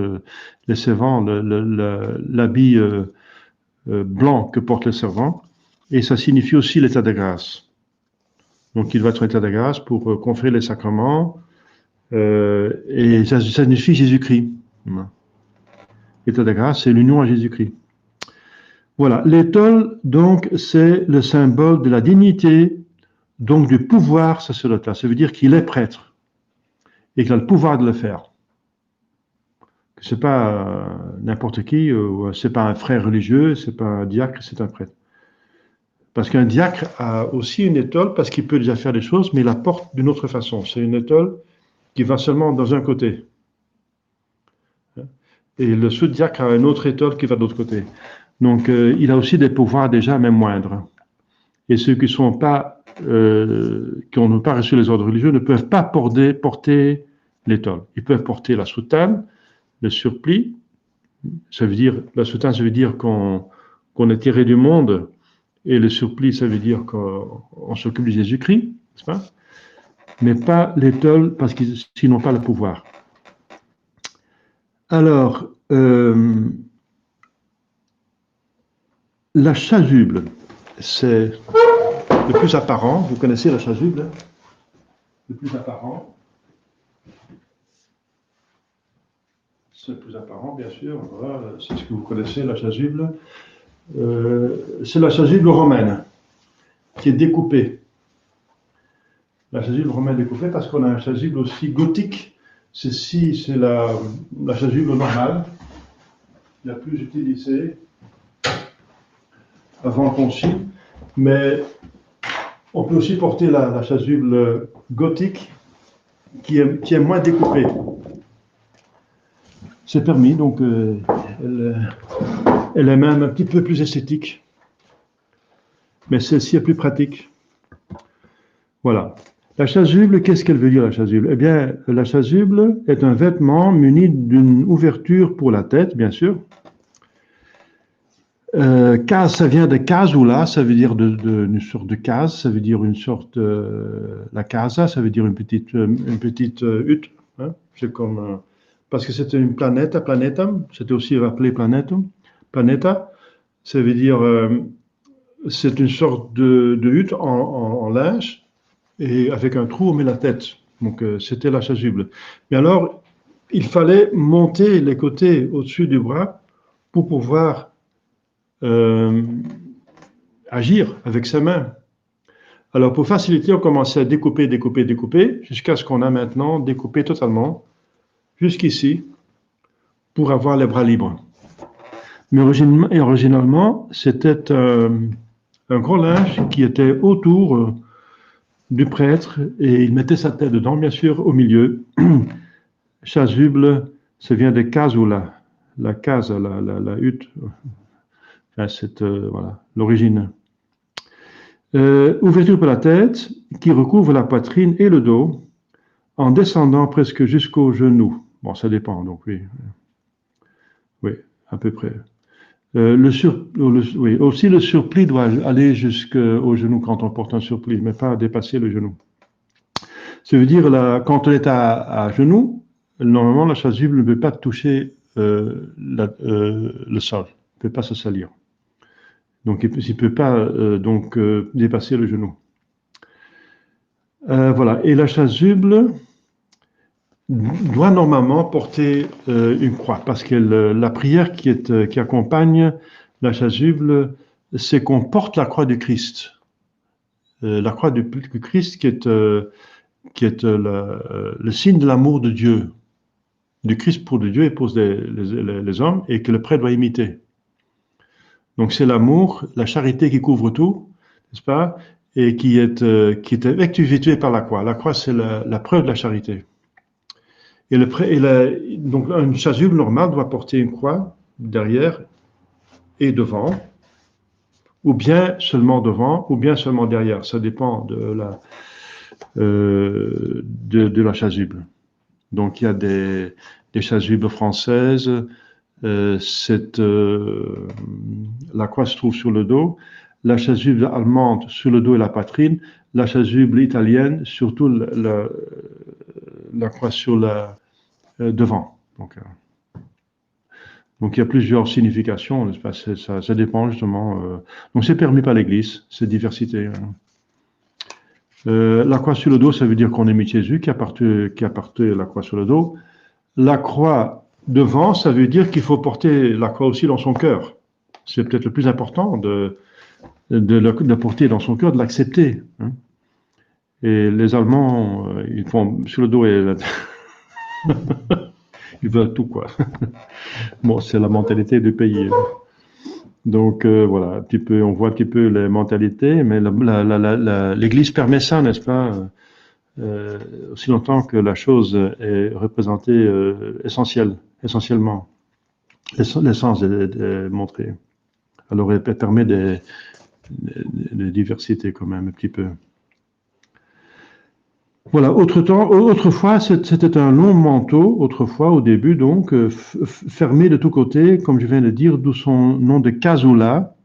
les servants, l'habit blanc que portent les servants. Et ça signifie aussi l'état de grâce. Donc, il va être en état de grâce pour conférer les sacrements. Et ça signifie Jésus-Christ. L'état de grâce, c'est l'union à Jésus-Christ. Voilà. L'étole, donc, c'est le symbole de la dignité, donc du pouvoir sacerdotal. Ça veut dire qu'il est prêtre et qu'il a le pouvoir de le faire. C'est pas n'importe qui, c'est pas un frère religieux, c'est pas un diacre, c'est un prêtre. Parce qu'un diacre a aussi une étole parce qu'il peut déjà faire des choses, mais il la porte d'une autre façon. C'est une étole qui va seulement dans un côté. Et le sous-diacre a une autre étole qui va de l'autre côté. Donc, il a aussi des pouvoirs déjà même moindres. Et ceux qui n'ont pas reçu les ordres religieux ne peuvent pas porter l'étole. Ils peuvent porter la soutane, le surplis. Ça veut dire, la soutane, ça veut dire qu'on est tiré du monde. Et le surplis, ça veut dire qu'on s'occupe de Jésus-Christ, n'est-ce pas? Mais pas l'étole, parce qu'ils n'ont pas le pouvoir. Alors, la chasuble, c'est le plus apparent. Vous connaissez la chasuble? Le plus apparent. C'est le plus apparent, bien sûr. Voilà, c'est ce que vous connaissez, la chasuble. C'est la chasuble romaine, qui est découpée. La chasuble romaine découpée parce qu'on a un chasuble aussi gothique. Ceci, c'est la chasuble normale, la plus utilisée avant le concile, mais on peut aussi porter la chasuble gothique qui est moins découpée. C'est permis, donc elle est même un petit peu plus esthétique, mais celle-ci est plus pratique. Voilà. La chasuble, qu'est-ce qu'elle veut dire, la chasuble? Eh bien, la chasuble est un vêtement muni d'une ouverture pour la tête, bien sûr. Case, ça vient de casula, ça veut dire une sorte de case, ça veut dire une sorte, la casa, ça veut dire une petite hutte, hein. C'est comme, parce que c'était une planète, planetum, c'était aussi appelé planetum, planeta, ça veut dire, c'est une sorte de hutte en linge, et avec un trou, on met la tête. Donc, c'était la chasuble. Mais alors, il fallait monter les côtés au-dessus du bras pour pouvoir agir avec sa main. Alors, pour faciliter, on commençait à découper, jusqu'à ce qu'on a maintenant découpé totalement, jusqu'ici, pour avoir les bras libres. Mais originalement, c'était un gros linge qui était autour du prêtre et il mettait sa tête dedans, bien sûr, au milieu. Chasuble, ça vient de casula, la casa, la hutte. Enfin, c'est voilà, l'origine. Ouverture pour la tête qui recouvre la poitrine et le dos en descendant presque jusqu'au genou. Bon, ça dépend, donc oui. Oui, à peu près. Oui, aussi le surplis doit aller jusqu'au genou quand on porte un surplis, mais pas dépasser le genou. Ça veut dire, quand on est à genoux, normalement, la chasuble ne peut pas toucher le sol, ne peut pas se salir. Donc, il ne peut pas dépasser le genou. Voilà. Et la chasuble doit normalement porter une croix, parce que la prière qui accompagne la chasuble, c'est qu'on porte la croix du Christ. La croix du Christ qui est le signe de l'amour de Dieu, du Christ pour Dieu et pour les hommes, et que le prêtre doit imiter. Donc c'est l'amour, la charité qui couvre tout, n'est-ce pas, et qui est effectuée par la croix. La croix, c'est la preuve de la charité. Donc une chasuble normale doit porter une croix derrière et devant, ou bien seulement devant, ou bien seulement derrière. Ça dépend de la chasuble. Donc il y a des chasubles françaises. La croix se trouve sur le dos. La chasuble allemande sur le dos et la poitrine. La chasuble italienne, surtout la croix sur devant. Donc il y a plusieurs significations, n'est-ce pas? Ça dépend justement. Donc c'est permis par l'Église, cette diversité. La croix sur le dos, ça veut dire qu'on imite Jésus qui a porté la croix sur le dos. La croix devant, ça veut dire qu'il faut porter la croix aussi dans son cœur. C'est peut-être le plus important de porter dans son cœur, de l'accepter. Hein. Et les Allemands, ils font sur le dos et ils veulent tout, quoi. Bon, c'est la mentalité du pays. Donc voilà, un petit peu, on voit un petit peu les mentalités, mais l'Église permet ça, n'est-ce pas? Aussi longtemps que la chose est représentée essentiellement. L'essence est montrée. Alors elle permet des diversités quand même, un petit peu. Voilà, autrefois, c'était un long manteau, autrefois, au début, donc, fermé de tous côtés, comme je viens de dire, d'où son nom de casula,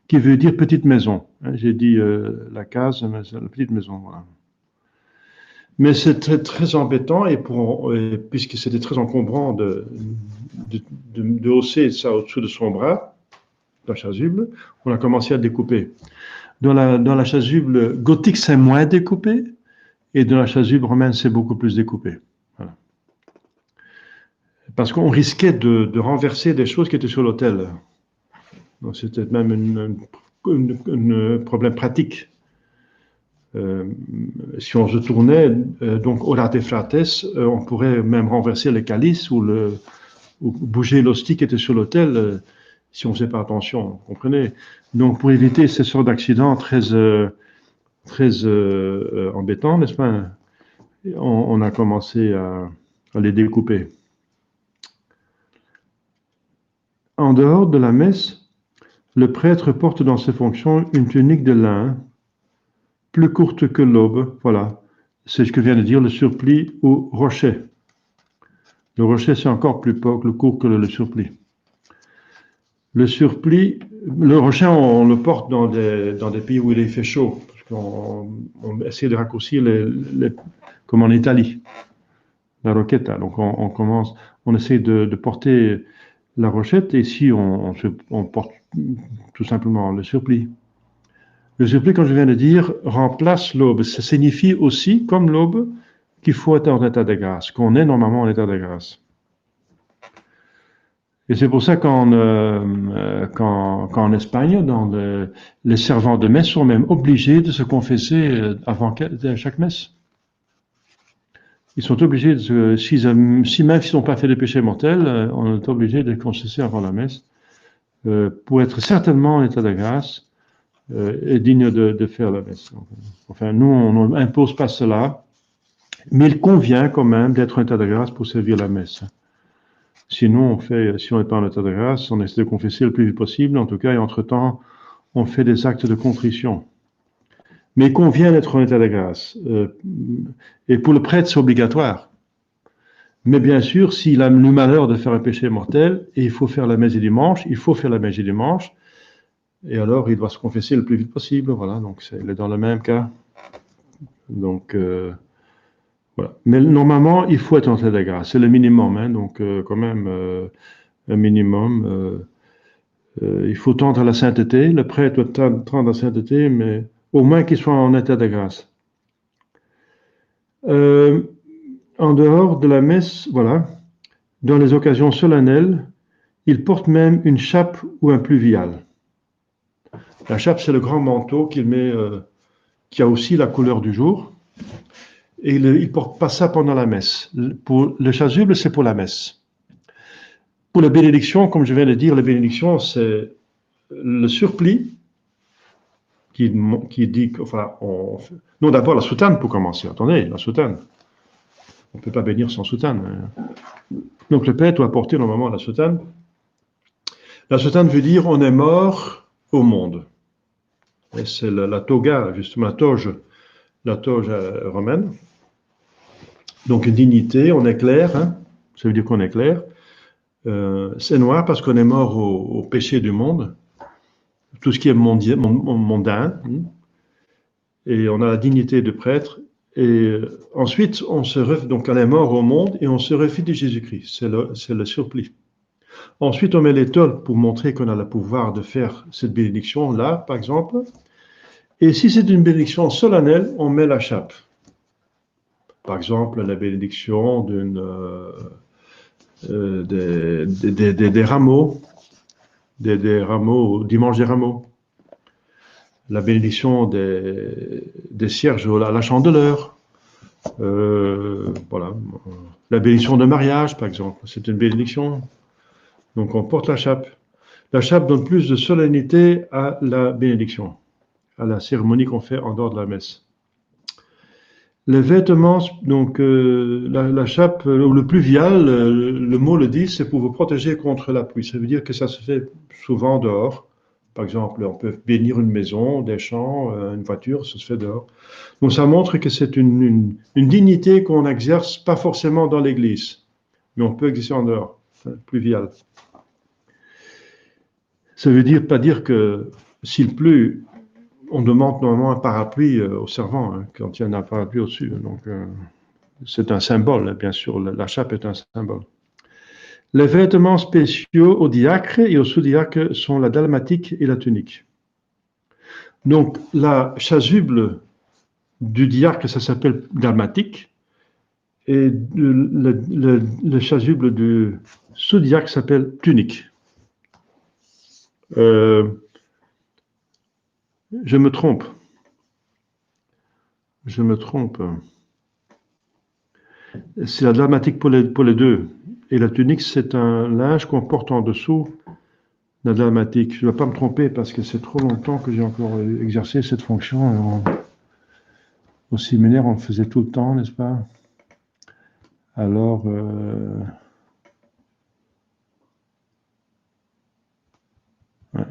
qui veut dire petite maison. Hein, j'ai dit la case, mais c'est la petite maison, voilà. Mais c'est très embêtant, puisque c'était très encombrant de hausser ça au-dessous de son bras, la chasuble, on a commencé à découper. Dans la chasuble gothique, c'est moins découpé. Et dans la chasuble romaine, c'est beaucoup plus découpé. Voilà. Parce qu'on risquait de renverser des choses qui étaient sur l'autel. Donc c'était même un problème pratique. Si on se tournait donc orate frates, on pourrait même renverser le calice ou bouger l'hostie qui était sur l'autel si on ne faisait pas attention, vous comprenez? Donc pour éviter ces sortes d'accidents très embêtants, n'est-ce pas? On a commencé à les découper. En dehors de la messe, le prêtre porte dans ses fonctions une tunique de lin, plus courte que l'aube, voilà. C'est ce que vient de dire le surplis ou rochet. Le rochet, c'est encore plus court que le surplis. Le surplis, le rochet, on le porte dans des pays où il fait chaud, parce qu'on essaie de raccourcir comme en Italie, la roquetta. Donc on essaie de porter la rochette, et ici on porte tout simplement le surplis. Le surplis, comme je viens de dire, remplace l'aube. Ça signifie aussi, comme l'aube, qu'il faut être en état de grâce, qu'on est normalement en état de grâce. Et c'est pour ça qu'en Espagne, les servants de messe sont même obligés de se confesser avant chaque messe. Ils sont obligés, même s'ils n'ont pas fait de péché mortel, on est obligé de confesser avant la messe pour être certainement en état de grâce et digne de faire la messe. Enfin, nous, on n'impose pas cela, mais il convient quand même d'être en état de grâce pour servir la messe. Sinon, si on n'est pas en état de grâce, on essaie de confesser le plus vite possible, en tout cas, et entre-temps, on fait des actes de contrition. Mais il convient d'être en état de grâce. Et pour le prêtre, c'est obligatoire. Mais bien sûr, s'il a le malheur de faire un péché mortel, et il faut faire la messe du dimanche, il faut faire la messe du dimanche, et alors il doit se confesser le plus vite possible. Voilà, donc il est dans le même cas. Donc, voilà. Mais normalement, il faut être en état de grâce. C'est le minimum, hein, donc quand même un minimum. Il faut tendre à la sainteté. Le prêtre doit tendre à la sainteté, mais au moins qu'il soit en état de grâce. En dehors de la messe, voilà, dans les occasions solennelles, il porte même une chape ou un pluvial. La chape, c'est le grand manteau qu'il met, qui a aussi la couleur du jour. Et il ne porte pas ça pendant la messe. Pour le chasuble, c'est pour la messe. Pour la bénédiction, comme je viens de dire, la bénédiction, c'est le surplis qui dit que, enfin, non, d'abord la soutane pour commencer. Attendez, la soutane. On ne peut pas bénir sans soutane. Donc le prêtre doit porter normalement la soutane. La soutane veut dire on est mort au monde. Et c'est la toga, justement, la toge romaine. Donc une dignité, on est clair, hein, ça veut dire qu'on est clair. C'est noir parce qu'on est mort au péché du monde, tout ce qui est mondain, et on a la dignité de prêtre. Et ensuite, donc on est mort au monde et on se refie de Jésus-Christ, c'est le surplis. Ensuite, on met l'étole pour montrer qu'on a le pouvoir de faire cette bénédiction-là, par exemple. Et si c'est une bénédiction solennelle, on met la chape. Par exemple, la bénédiction des rameaux, des rameaux, dimanche des rameaux. La bénédiction des cierges à la chandeleur. Voilà. La bénédiction de mariage, par exemple, c'est une bénédiction. Donc on porte la chape. La chape donne plus de solennité à la bénédiction, à la cérémonie qu'on fait en dehors de la messe. Les vêtements, donc la chape, ou le pluvial, le mot le dit, c'est pour vous protéger contre la pluie. Ça veut dire que ça se fait souvent dehors. Par exemple, on peut bénir une maison, des champs, une voiture, ça se fait dehors. Donc ça montre que c'est une dignité qu'on n'exerce pas forcément dans l'église, mais on peut exercer en dehors, pluvial. Ça veut pas dire que s'il pleut, on demande normalement un parapluie au servant, hein, quand il y a un parapluie au-dessus. Donc c'est un symbole, bien sûr, la chape est un symbole. Les vêtements spéciaux au diacre et au sous-diacre sont la dalmatique et la tunique. Donc la chasuble du diacre, ça s'appelle dalmatique, et le chasuble du sous-diacre s'appelle tunique. Je me trompe. Je me trompe. C'est la dalmatique pour les deux. Et la tunique, c'est un linge qu'on porte en dessous de la dalmatique. Je ne vais pas me tromper parce que c'est trop longtemps que j'ai encore exercé cette fonction. Au séminaire, on le faisait tout le temps, n'est-ce pas? Alors, ouais.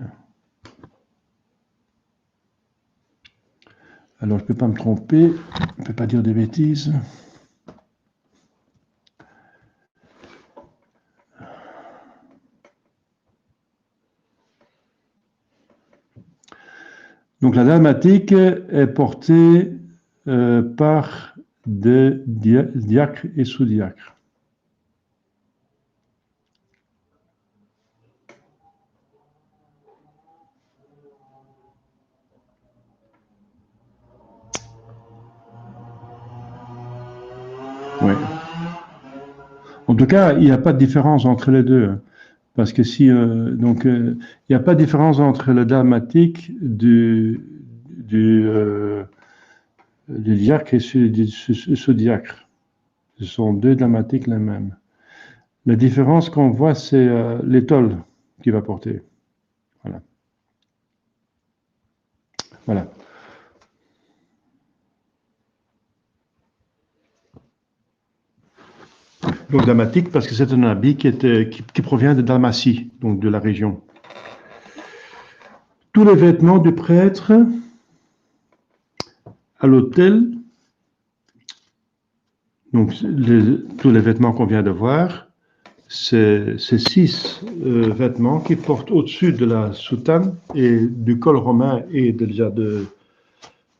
Alors, je ne peux pas me tromper, je ne peux pas dire des bêtises. Donc, la dalmatique est portée par des diacres et sous-diacres. Oui. En tout cas, il n'y a pas de différence entre les deux. Parce que si, il n'y a pas de différence entre le dalmatique du diacre et du sous-diacre. Ce sont deux dalmatiques les mêmes. La différence qu'on voit, c'est l'étole qu'il va porter. Voilà. Voilà. Donc dalmatique, parce que c'est un habit qui provient de Dalmatie, donc de la région. Tous les vêtements du prêtre à l'autel, donc tous les vêtements qu'on vient de voir, c'est 6 vêtements qui portent au-dessus de la soutane et du col romain et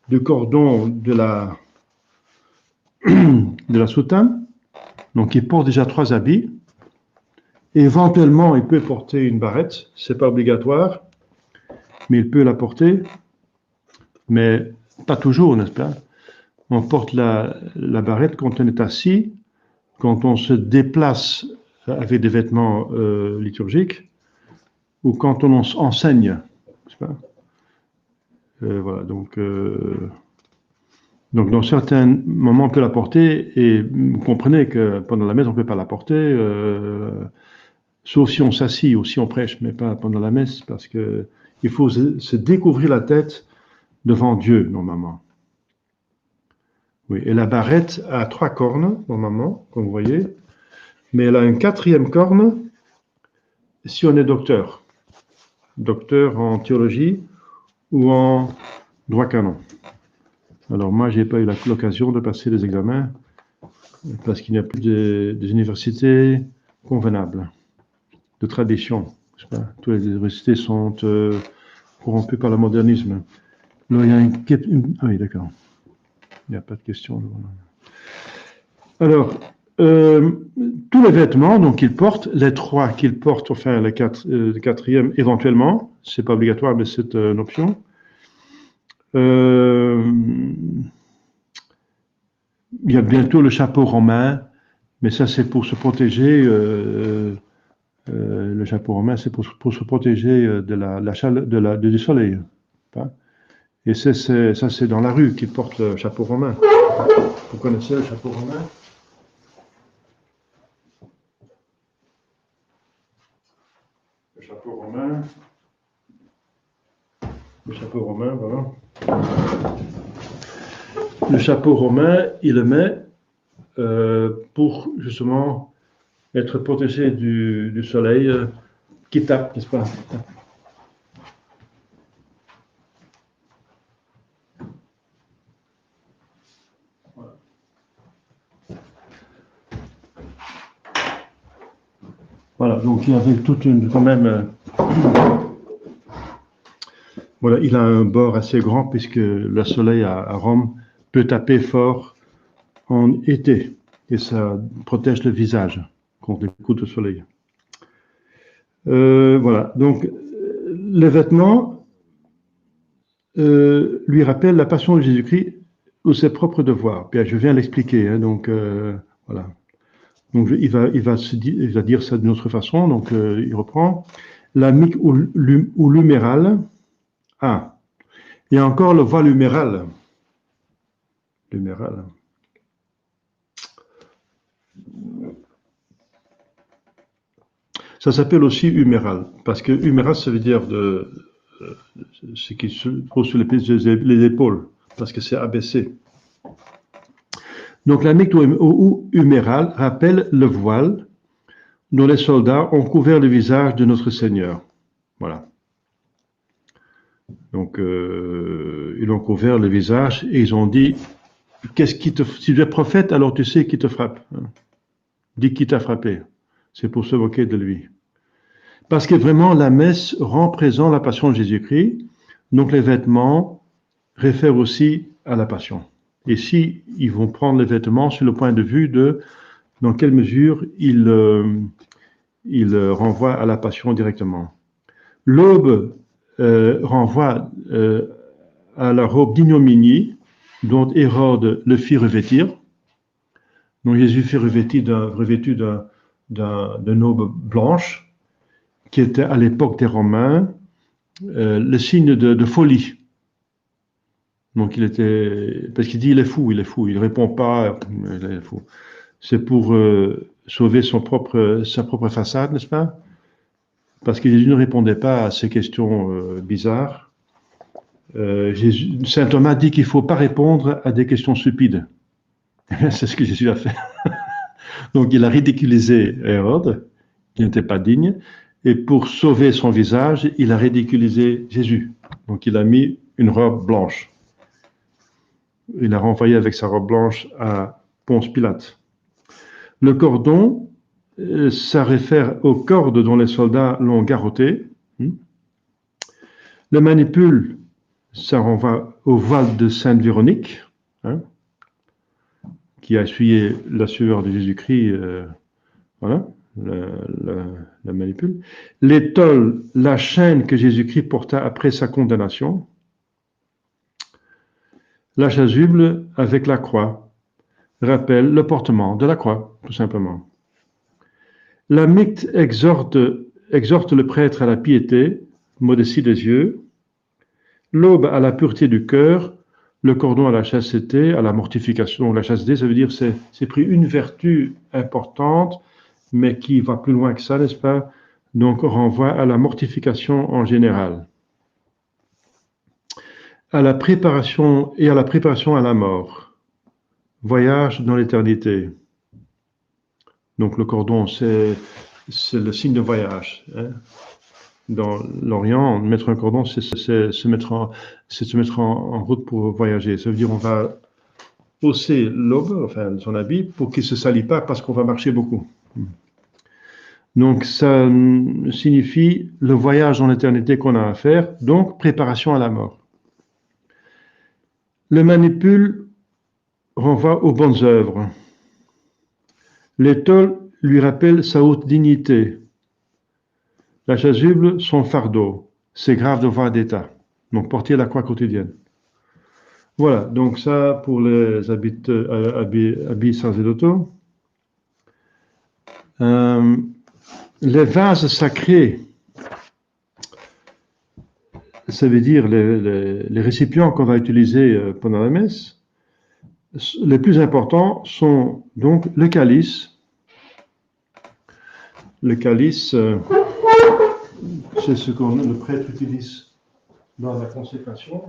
du cordon de la soutane. Donc il porte déjà 3 habits. Éventuellement, il peut porter une barrette, c'est pas obligatoire, mais il peut la porter, mais pas toujours, n'est-ce pas? On porte la barrette quand on est assis, quand on se déplace avec des vêtements liturgiques, ou quand on enseigne, n'est-ce pas? Voilà, donc dans certains moments, on peut la porter, et vous comprenez que pendant la messe, on ne peut pas la porter, sauf si on s'assit ou si on prêche, mais pas pendant la messe, parce que il faut se découvrir la tête devant Dieu, normalement. Oui, et la barrette a 3 cornes, normalement, comme vous voyez, mais elle a une 4e corne si on est docteur en théologie ou en droit canon. Alors moi, je n'ai pas eu l'occasion de passer les examens parce qu'il n'y a plus des universités convenables, de tradition. Toutes les universités sont corrompues par le modernisme. Là, il y a ah oui, d'accord. Il n'y a pas de question. Alors, tous les vêtements donc qu'il porte, les 3 qu'il porte, enfin le 4e éventuellement, c'est pas obligatoire, mais c'est une option. Il y a bientôt le chapeau romain, mais ça c'est pour se protéger. Le chapeau romain, c'est pour se protéger de la chaleur, du soleil. Et ça c'est dans la rue qu'il porte le chapeau romain. Vous connaissez le chapeau romain? Le chapeau romain, voilà. Le chapeau romain, il le met pour justement être protégé du soleil qui tape, n'est-ce pas? Voilà, donc il y avait toute une, quand même, voilà, il a un bord assez grand puisque le soleil à Rome peut taper fort en été et ça protège le visage contre les coups de soleil. Voilà, donc les vêtements lui rappellent la passion de Jésus-Christ ou ses propres devoirs. Bien, je viens l'expliquer, hein, donc voilà. Donc il va dire ça d'une autre façon, donc il reprend. L'amique ou luméral. Ah, il y a encore le voile luméral. L'huméral. Ça s'appelle aussi huméral, parce que huméral, ça veut dire ce qui se trouve sur les épaules, parce que c'est abaissé. Donc la micte ou huméral rappelle le voile dont les soldats ont couvert le visage de notre Seigneur. Voilà. Donc ils ont couvert le visage et ils ont dit, si tu es prophète, alors tu sais qui te frappe. Dis qui t'a frappé. C'est pour se moquer de lui. Parce que vraiment, la messe rend présent la passion de Jésus-Christ. Donc les vêtements réfèrent aussi à la passion. Et si ils vont prendre les vêtements sur le point de vue de dans quelle mesure ils renvoient à la passion directement. L'aube renvoie à la robe d'ignominie dont Hérode le fit revêtir. Donc Jésus fut revêtu d'une aube blanche, qui était à l'époque des Romains le signe de folie. Donc il était, parce qu'il dit il est fou, il répond pas, il est fou. C'est pour sauver sa propre façade, n'est-ce pas? Parce que Jésus ne répondait pas à ces questions bizarres. Saint Thomas dit qu'il ne faut pas répondre à des questions stupides. C'est ce que Jésus a fait. Donc il a ridiculisé Hérode, qui n'était pas digne, et pour sauver son visage, il a ridiculisé Jésus. Donc il a mis une robe blanche. Il a renvoyé avec sa robe blanche à Ponce Pilate. Le cordon, ça réfère aux cordes dont les soldats l'ont garrotté. Le manipule, ça renvoie au voile de Sainte Véronique, qui a essuyé la sueur de Jésus-Christ, voilà, la manipule. L'étole, la chaîne que Jésus-Christ porta après sa condamnation. La chasuble avec la croix rappelle le portement de la croix, tout simplement. La micte exhorte le prêtre à la piété, modestie des yeux, l'aube à la pureté du cœur, le cordon à la chasteté, à la mortification. La chasteté, ça veut dire c'est pris une vertu importante, mais qui va plus loin que ça, n'est-ce pas? Donc, renvoie à la mortification en général. À la préparation à la mort. Voyage dans l'éternité. Donc, le cordon, c'est le signe de voyage. Dans l'Orient, mettre un cordon, c'est se mettre en route pour voyager. Ça veut dire on va hausser l'aube, enfin son habit, pour qu'il ne se salit pas parce qu'on va marcher beaucoup. Donc ça signifie le voyage dans l'éternité qu'on a à faire, donc préparation à la mort. Le manipule renvoie aux bonnes œuvres. L'étole lui rappelle sa haute dignité. La chasuble, son fardeau. C'est grave devoir d'État. Donc, porter la croix quotidienne. Voilà, donc ça pour les habits sacerdotaux. Les vases sacrés, ça veut dire les récipients qu'on va utiliser pendant la messe. Les plus importants sont donc le calice. Le calice, c'est ce que le prêtre utilise dans la consécration.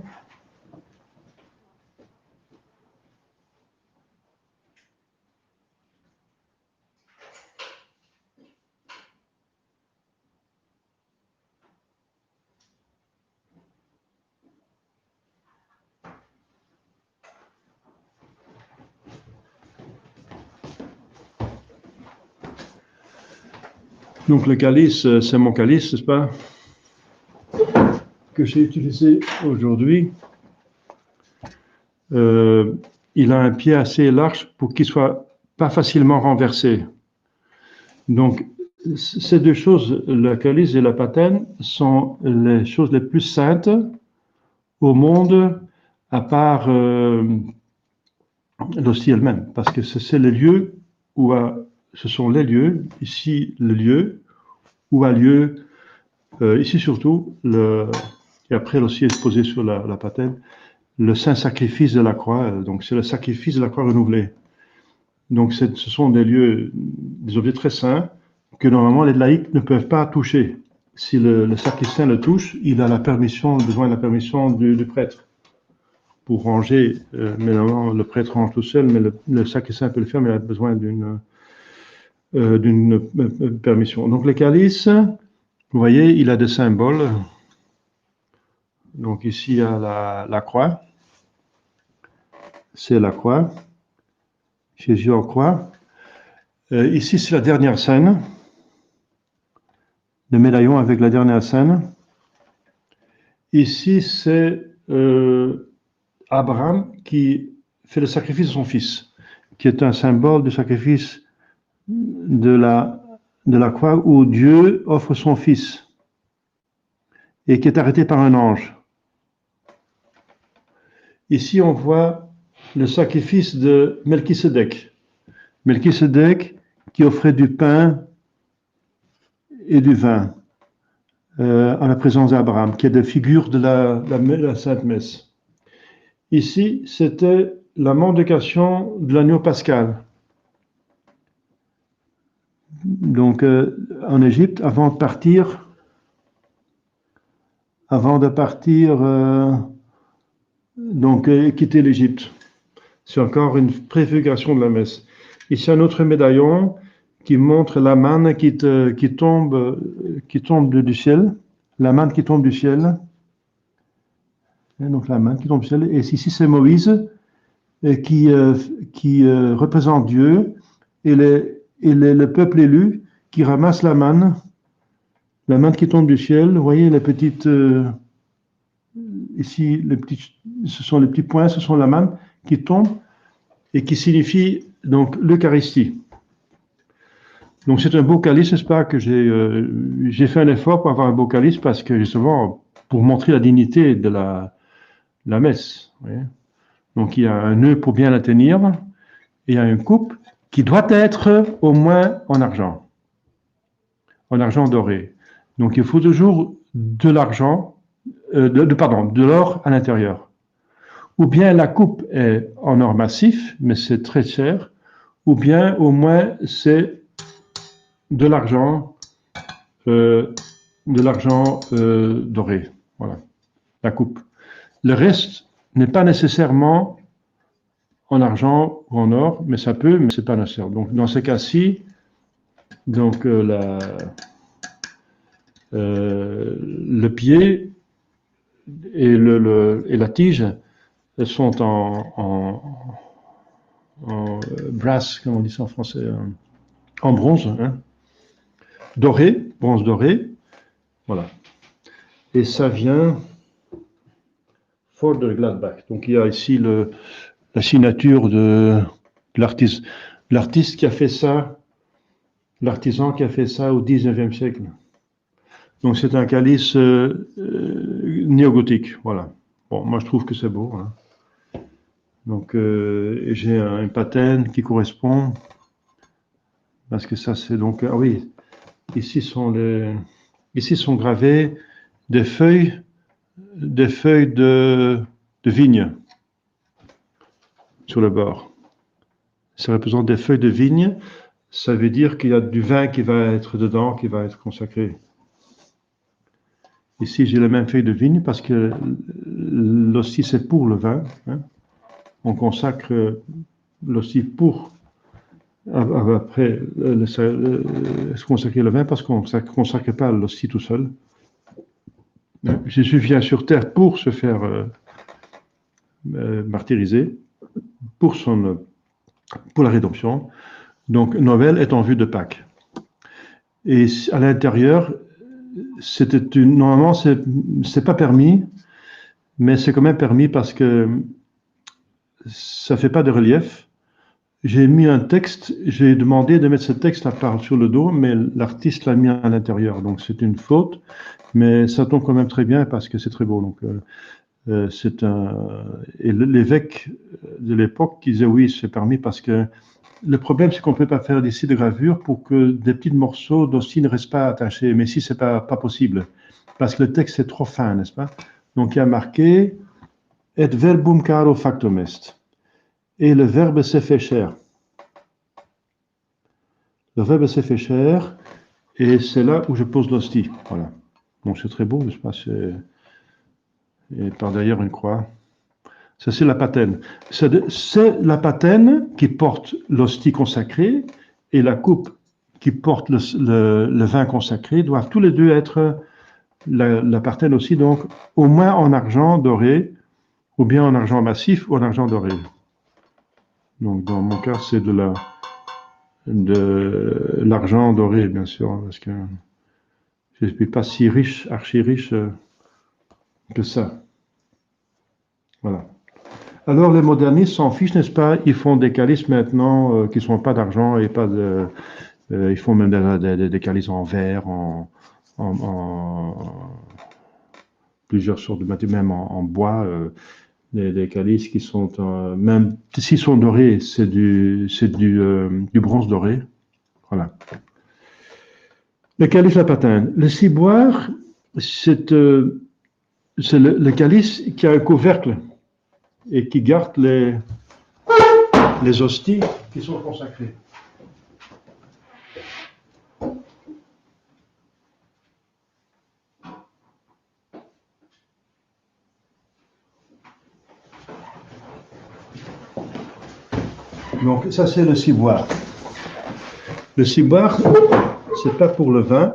Donc le calice, c'est mon calice, n'est-ce pas, que j'ai utilisé aujourd'hui. Il a un pied assez large pour qu'il ne soit pas facilement renversé. Donc, ces deux choses, le calice et la patène, sont les choses les plus saintes au monde, à part l'hostie elle-même, parce que c'est les lieux ce sont les lieux, ici le lieu, où a lieu, ici surtout, et après l'hostie est posé sur la patène, le saint sacrifice de la croix. Donc, c'est le sacrifice de la croix renouvelé. Donc, ce sont des lieux, des objets très saints que normalement les laïcs ne peuvent pas toucher. Si le sacristain le touche, il a besoin de la permission du prêtre pour ranger. Mais normalement, le prêtre range tout seul, mais le sacristain peut le faire, mais il a besoin d'une permission. Donc, le calice, vous voyez, il a des symboles. Donc, ici, il y a la croix. C'est la croix. Jésus en croix. Ici, c'est la dernière scène. Le médaillon avec la dernière scène. Ici, c'est Abraham qui fait le sacrifice de son fils, qui est un symbole du sacrifice de la croix où Dieu offre son fils et qui est arrêté par un ange. Ici, on voit le sacrifice de Melchisédek. Melchisédek qui offrait du pain et du vin en la présence d'Abraham, qui est de figure de la Sainte Messe. Ici, c'était la mendication de l'agneau pascal. Donc, en Égypte, avant de partir, quitter l'Égypte. C'est encore une préfiguration de la messe. Ici, un autre médaillon qui montre la manne qui tombe du ciel. La manne qui tombe du ciel. Et donc, la manne qui tombe du ciel. Et ici, c'est Moïse qui représente Dieu et le peuple élu qui ramasse la manne qui tombe du ciel. Vous voyez les petites... ici, ce sont les petits points, ce sont la manne qui tombe et qui signifie donc l'Eucharistie. Donc c'est un beau calice, n'est-ce pas, que j'ai fait un effort pour avoir un beau calice parce que justement, pour montrer la dignité de la messe. Vous voyez. Donc il y a un nœud pour bien la tenir et il y a une coupe qui doit être au moins en argent doré. Donc il faut toujours de l'argent, de l'or à l'intérieur. Ou bien la coupe est en or massif, mais c'est très cher, ou bien au moins c'est de l'argent doré. Voilà, la coupe. Le reste n'est pas nécessairement en argent ou en or, mais ça peut, mais c'est pas nécessaire. Donc dans ce cas-ci, donc le pied et la tige sont en brass, comment on dit ça en français, en bronze, hein, doré, bronze doré, voilà. Et ça vient Fort de Gladbach. Donc il y a ici la signature de l'artiste qui a fait ça, l'artisan qui a fait ça au XIXe siècle. Donc c'est un calice néogothique, voilà. Bon, moi je trouve que c'est beau. Hein. Donc j'ai un pattern qui correspond, parce que ça c'est donc, ah oui, ici sont gravées des feuilles de vigne sur le bord. Ça représente des feuilles de vigne, ça veut dire qu'il y a du vin qui va être dedans, qui va être consacré. Ici, j'ai la même feuille de vigne parce que l'hostie, c'est pour le vin. Hein. On consacre l'hostie pour, après, consacrer le vin parce qu'on ne consacre pas l'hostie tout seul. Jésus vient sur terre pour se faire martyriser, pour la rédemption. Donc, Noël est en vue de Pâques. Et à l'intérieur, normalement, c'est pas permis, mais c'est quand même permis parce que ça fait pas de relief. J'ai mis un texte, j'ai demandé de mettre ce texte à part sur le dos, mais l'artiste l'a mis à l'intérieur, donc c'est une faute, mais ça tombe quand même très bien parce que c'est très beau. Donc et l'évêque de l'époque disait oui, c'est permis parce que le problème, c'est qu'on ne peut pas faire d'ici de gravure pour que des petits morceaux d'hostie ne restent pas attachés. Mais ici, ce n'est pas possible, parce que le texte est trop fin, n'est-ce pas? Donc, il y a marqué Et verbum caro factum est. Et le verbe s'est fait chair. Le verbe s'est fait chair, et c'est là où je pose l'hostie. Voilà. Bon, c'est très beau, n'est-ce pas? Et par derrière une croix. Ça, c'est la patène. C'est la patène qui porte l'hostie consacrée et la coupe qui porte le vin consacré doivent tous les deux être la patène aussi, donc au moins en argent doré, ou bien en argent massif ou en argent doré. Donc dans mon cas, c'est de l'argent doré, bien sûr, parce que je ne suis pas si riche, archi riche que ça. Voilà. Alors les modernistes s'en fichent, n'est-ce pas? Ils font des calices maintenant qui ne sont pas d'argent et pas de... ils font même des calices en verre, en plusieurs sortes de matériaux, même en bois. Des calices qui sont, même s'ils sont dorés, c'est du bronze doré. Voilà. Le calice à patine. Le ciboire, c'est le calice qui a un couvercle et qui garde les hosties qui sont consacrées. Donc ça c'est le ciboire. Le ciboire, c'est pas pour le vin,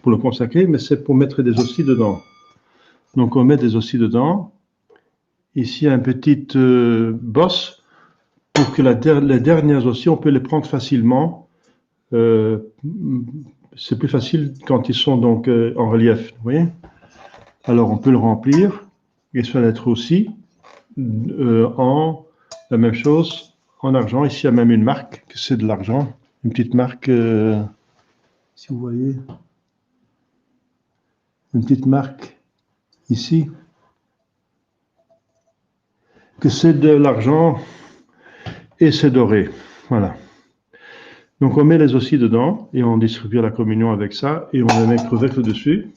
pour le consacrer, mais c'est pour mettre des hosties dedans. Donc on met des hosties dedans. Ici un petit bosse pour que les dernières hosties, on peut les prendre facilement. C'est plus facile quand ils sont donc en relief, vous voyez. Alors on peut le remplir et ça va être aussi en la même chose en argent. Ici il y a même une marque, c'est de l'argent, une petite marque, si vous voyez, une petite marque ici, que c'est de l'argent et c'est doré. Voilà. Donc on met les hosties dedans et on distribue la communion avec ça et on va mettre le couvercle dessus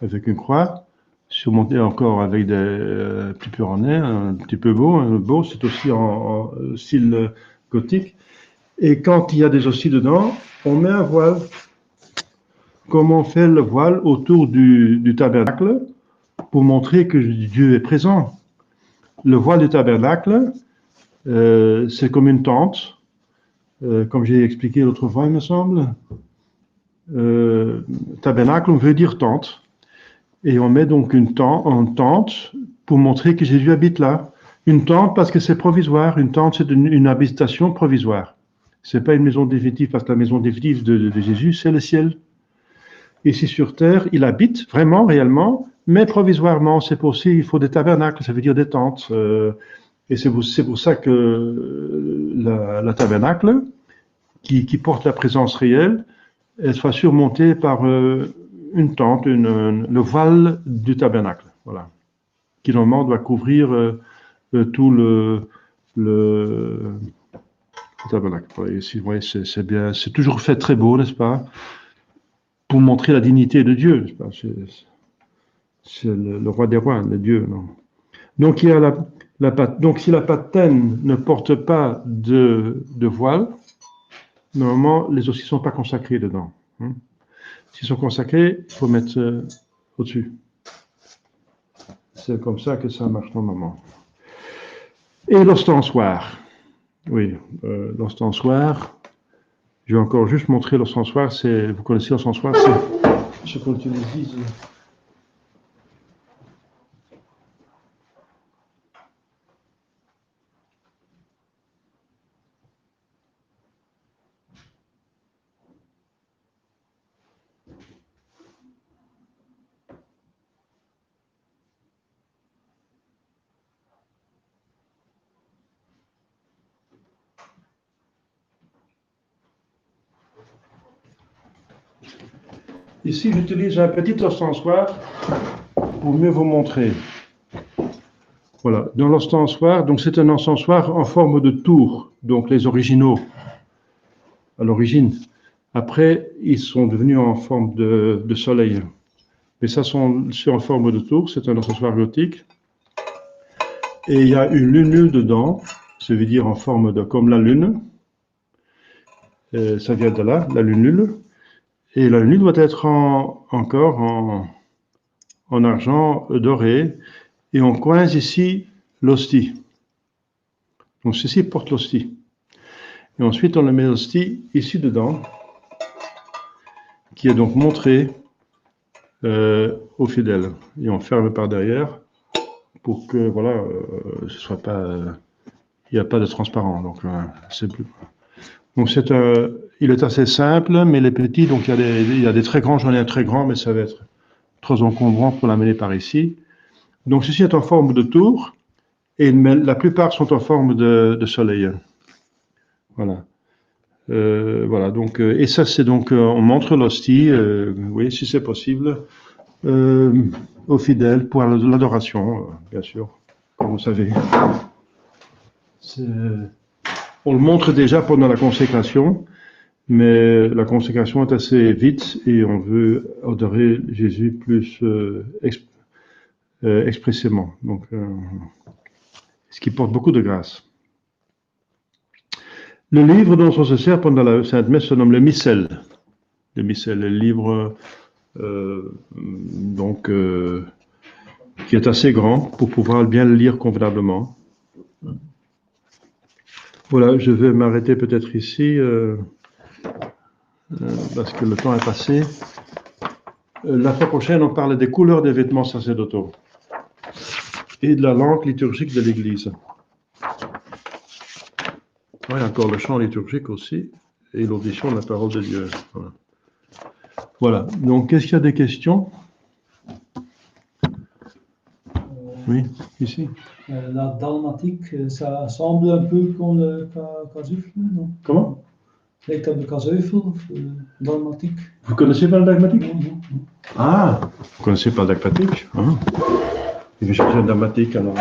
avec une croix, surmontée encore avec des petits peu en nez, un petit peu beau, c'est aussi en style gothique. Et quand il y a des hosties dedans, on met un voile. Comme on fait le voile autour du tabernacle pour montrer que Dieu est présent. Le voile du tabernacle, c'est comme une tente, comme j'ai expliqué l'autre fois, il me semble. Tabernacle, on veut dire tente. Et on met donc une tente pour montrer que Jésus habite là. Une tente parce que c'est provisoire. Une tente, c'est une habitation provisoire. C'est pas une maison définitive parce que la maison définitive de Jésus, c'est le ciel. Ici sur terre, il habite vraiment, réellement, mais provisoirement. C'est pour ça qu'il faut des tabernacles, ça veut dire des tentes. Et c'est pour ça que la tabernacle, qui porte la présence réelle, elle soit surmontée par une tente, le voile du tabernacle, voilà, qui normalement doit couvrir tout le tabernacle. Ici, vous voyez, c'est bien, c'est toujours fait très beau, n'est-ce pas, pour montrer la dignité de Dieu, n'est-ce pas? C'est le roi des rois, le Dieu, non? Donc il y a donc si la patène ne porte pas de voile, normalement les hosties ne sont pas consacrées dedans. Hein. S'ils sont consacrés, il faut mettre au-dessus. C'est comme ça que ça marche normalement. Et l'ostensoir. Oui, l'ostensoir. Je vais encore juste montrer l'ostensoir. Vous connaissez l'ostensoir, c'est ce qu'on utilise. Ici, j'utilise un petit ostensoir pour mieux vous montrer. Voilà, dans l'ostensoir, donc c'est un encensoir en forme de tour, donc les originaux, à l'origine. Après, ils sont devenus en forme de soleil. Mais ça, c'est en forme de tour, c'est un encensoir gothique. Et il y a une lunule dedans, ça veut dire en forme de comme la lune. Ça vient de là, la lunule. Et la lunule doit être encore en argent doré. Et on coince ici l'hostie. Donc ceci porte l'hostie. Et ensuite on le met l'hostie ici dedans, qui est donc montré aux fidèles. Et on ferme par derrière pour que voilà, ce soit pas, il n'y a pas de transparent. Donc c'est plus. Donc il est assez simple, mais les petits, donc il y a des très grands, j'en ai un très grand, mais ça va être trop encombrant pour l'amener par ici. Donc ceci est en forme de tour, et la plupart sont en forme de soleil. Voilà. Voilà, donc, et ça c'est donc, on montre l'hostie, oui, si c'est possible, aux fidèles pour l'adoration, bien sûr, comme vous savez. On le montre déjà pendant la consécration, mais la consécration est assez vite et on veut adorer Jésus plus expressément. Donc, ce qui porte beaucoup de grâce. Le livre dont on se sert pendant la Sainte Messe se nomme le Missel. Le Missel est le livre donc, qui est assez grand pour pouvoir bien le lire convenablement. Voilà, je vais m'arrêter peut-être ici parce que le temps est passé. La fois prochaine, on parle des couleurs des vêtements sacerdotaux et de la langue liturgique de l'Église. Il y a encore le chant liturgique aussi et l'audition de la parole de Dieu. Voilà. Voilà. Donc, est-ce qu'il y a des questions? Oui, ici. La dalmatique, ça semble un peu comme le kazeuvel, non? Comment? Lijkt dat de kazeuvel of dalmatique? Vous connaissez pas le dogmatique? Non. Ah, vous connaissez pas le dogmatique? Ah. Je vais chercher le dogmatique alors.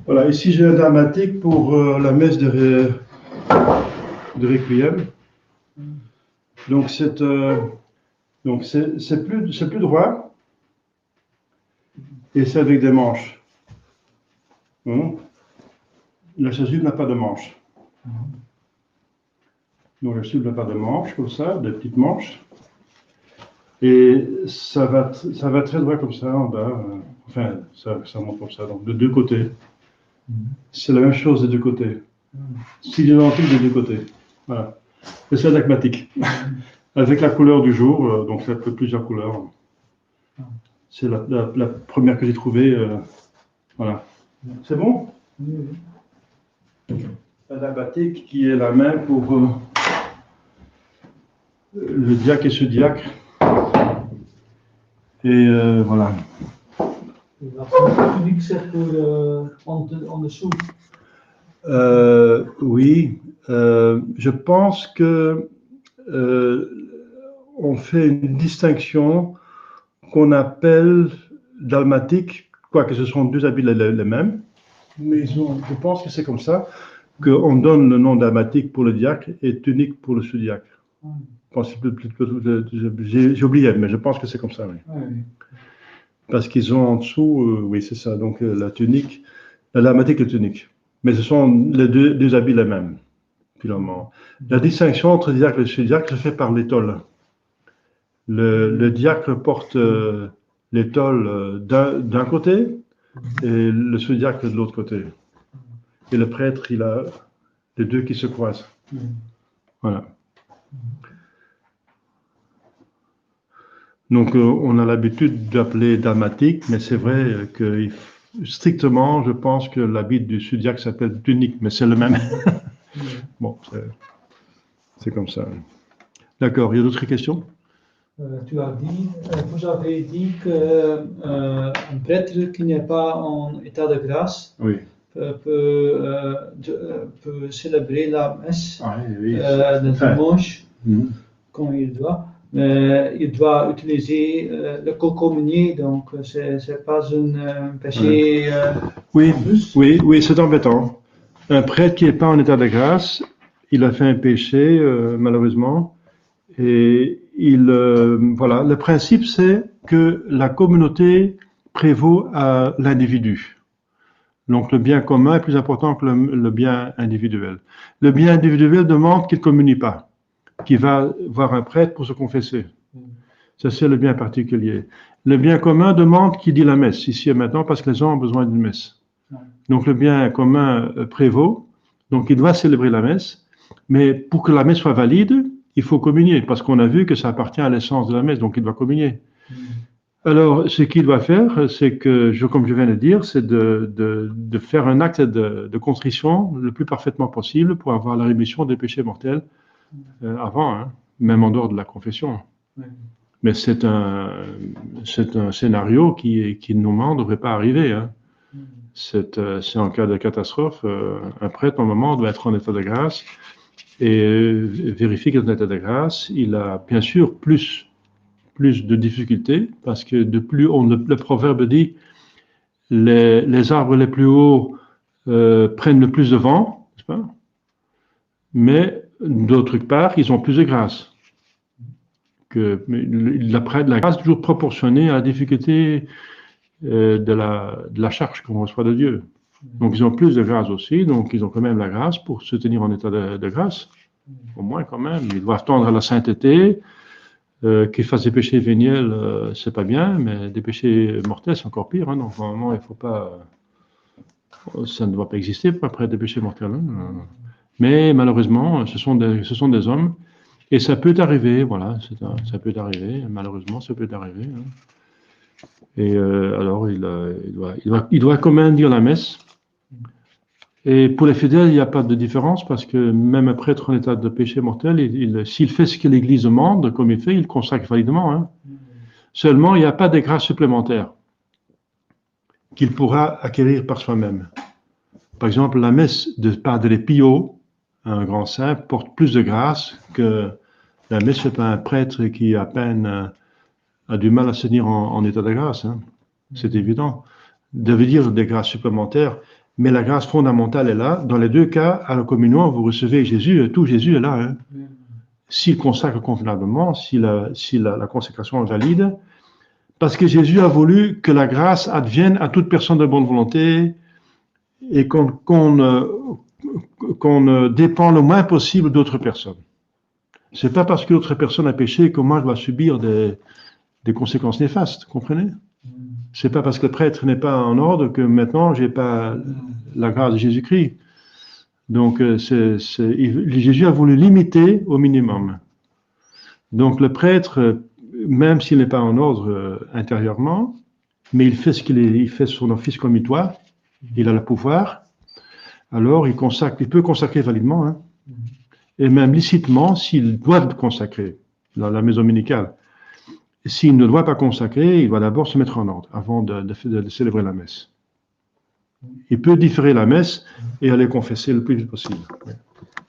Voilà, ici j'ai un dramatique pour la messe de Requiem. Donc c'est plus droit et c'est avec des manches. La chasuble n'a pas de manches. Donc la chasuble n'a pas de manches comme ça, des petites manches. Et ça va très droit comme ça en bas. Enfin, ça monte comme ça, donc de deux côtés. C'est la même chose des deux côtés. C'est identique des deux côtés. Voilà. Et c'est dogmatique. Avec la couleur du jour, donc ça peut plusieurs couleurs. C'est la première que j'ai trouvée. Voilà. C'est bon? Oui. La dogmatique qui est la main pour le diacre et ce diacre. Et voilà. La tuniek zegt on dessous. Oui, je pense que on fait une distinction qu'on appelle dalmatique, quoique ce sont deux habits les mêmes, mais je pense que c'est comme ça qu'on donne le nom dalmatique pour le diacre et tunique pour le sous-diacre. J'ai oublié, mais je pense que c'est comme ça, oui. Parce qu'ils ont en dessous, oui, c'est ça, donc la tunique, la dalmatique et la tunique. Mais ce sont les deux habits les mêmes, finalement. La distinction entre diacre et sous-diacre se fait par l'étole. Le diacre porte l'étole d'un côté et le sous-diacre de l'autre côté. Et le prêtre, il a les deux qui se croisent. Voilà. Donc, on a l'habitude d'appeler dalmatique, mais c'est vrai que strictement, je pense que l'habit du sous-diacre s'appelle tunique, mais c'est le même. Bon, c'est comme ça. D'accord, il y a d'autres questions? Tu as dit, vous avez dit qu'un prêtre qui n'est pas en état de grâce Oui. peut célébrer la messe Oui. le dimanche quand il doit. Mais il doit utiliser le co-communier, donc c'est pas un péché Oui, en plus. oui, c'est embêtant. Un prêtre qui n'est pas en état de grâce, il a fait un péché, malheureusement, et voilà. Le principe, c'est que la communauté prévaut à l'individu. Donc, le bien commun est plus important que le bien individuel. Le bien individuel demande qu'il ne communie pas, qu'il va voir un prêtre pour se confesser. Ça, c'est le bien particulier. Le bien commun demande qu'il dit la messe, ici et maintenant, parce que les gens ont besoin d'une messe. Donc, le bien commun prévaut, donc il doit célébrer la messe, mais pour que la messe soit valide, il faut communier, parce qu'on a vu que ça appartient à l'essence de la messe, donc il doit communier. Alors, ce qu'il doit faire, c'est que, comme je viens de dire, c'est de faire un acte de contrition le plus parfaitement possible pour avoir la rémission des péchés mortels avant, hein, même en dehors de la confession. Mais c'est un scénario qui normalement ne devrait pas arriver. Hein. C'est en cas de catastrophe, un prêtre, normalement, doit être en état de grâce et vérifier qu'il est en état de grâce. Il a bien sûr plus de difficultés parce que le proverbe dit les arbres les plus hauts prennent le plus de vent, n'est-ce pas? Mais d'autre part, ils ont plus de grâce. La grâce est toujours proportionnée à la difficulté de la charge qu'on reçoit de Dieu. Donc ils ont plus de grâce aussi, donc ils ont quand même la grâce pour se tenir en état de grâce. Au moins quand même, ils doivent tendre à la sainteté. Qu'ils fassent des péchés véniels, c'est pas bien, mais des péchés mortels, c'est encore pire. Hein, donc normalement, il faut pas, ça ne doit pas exister après des péchés mortels. Hein. Mais malheureusement, ce sont des hommes, et ça peut arriver. Voilà, ça peut arriver. Malheureusement, ça peut arriver. Hein. Et alors, il doit quand même dire la messe. Et pour les fidèles, il n'y a pas de différence parce que même un prêtre en état de péché mortel, s'il fait ce que l'Église demande, comme il fait, il consacre validement. Hein. Seulement, il n'y a pas de grâce supplémentaire qu'il pourra acquérir par soi-même. Par exemple, la messe de Padre Pio, un grand saint, porte plus de grâce que la messe faite par un prêtre qui à peine a du mal à se tenir en état de grâce. Hein. C'est évident. Ça veut dire des grâces supplémentaires. Mais la grâce fondamentale est là. Dans les deux cas, à la communion, vous recevez Jésus, tout Jésus est là. Hein. S'il consacre convenablement, si la consécration est valide, parce que Jésus a voulu que la grâce advienne à toute personne de bonne volonté et qu'on dépend le moins possible d'autres personnes. C'est pas parce que l'autre personne a péché que moi je dois subir des conséquences néfastes, comprenez? C'est pas parce que le prêtre n'est pas en ordre que maintenant j'ai pas la grâce de Jésus-Christ. Donc Jésus a voulu limiter au minimum. Donc le prêtre, même s'il n'est pas en ordre intérieurement, mais il fait son office commutoire, il a le pouvoir, alors il peut consacrer validement, hein, et même licitement s'il doit consacrer dans la maison dominicale. S'il ne doit pas consacrer, il doit d'abord se mettre en ordre avant de célébrer la messe. Il peut différer la messe et aller confesser le plus vite possible. Ouais.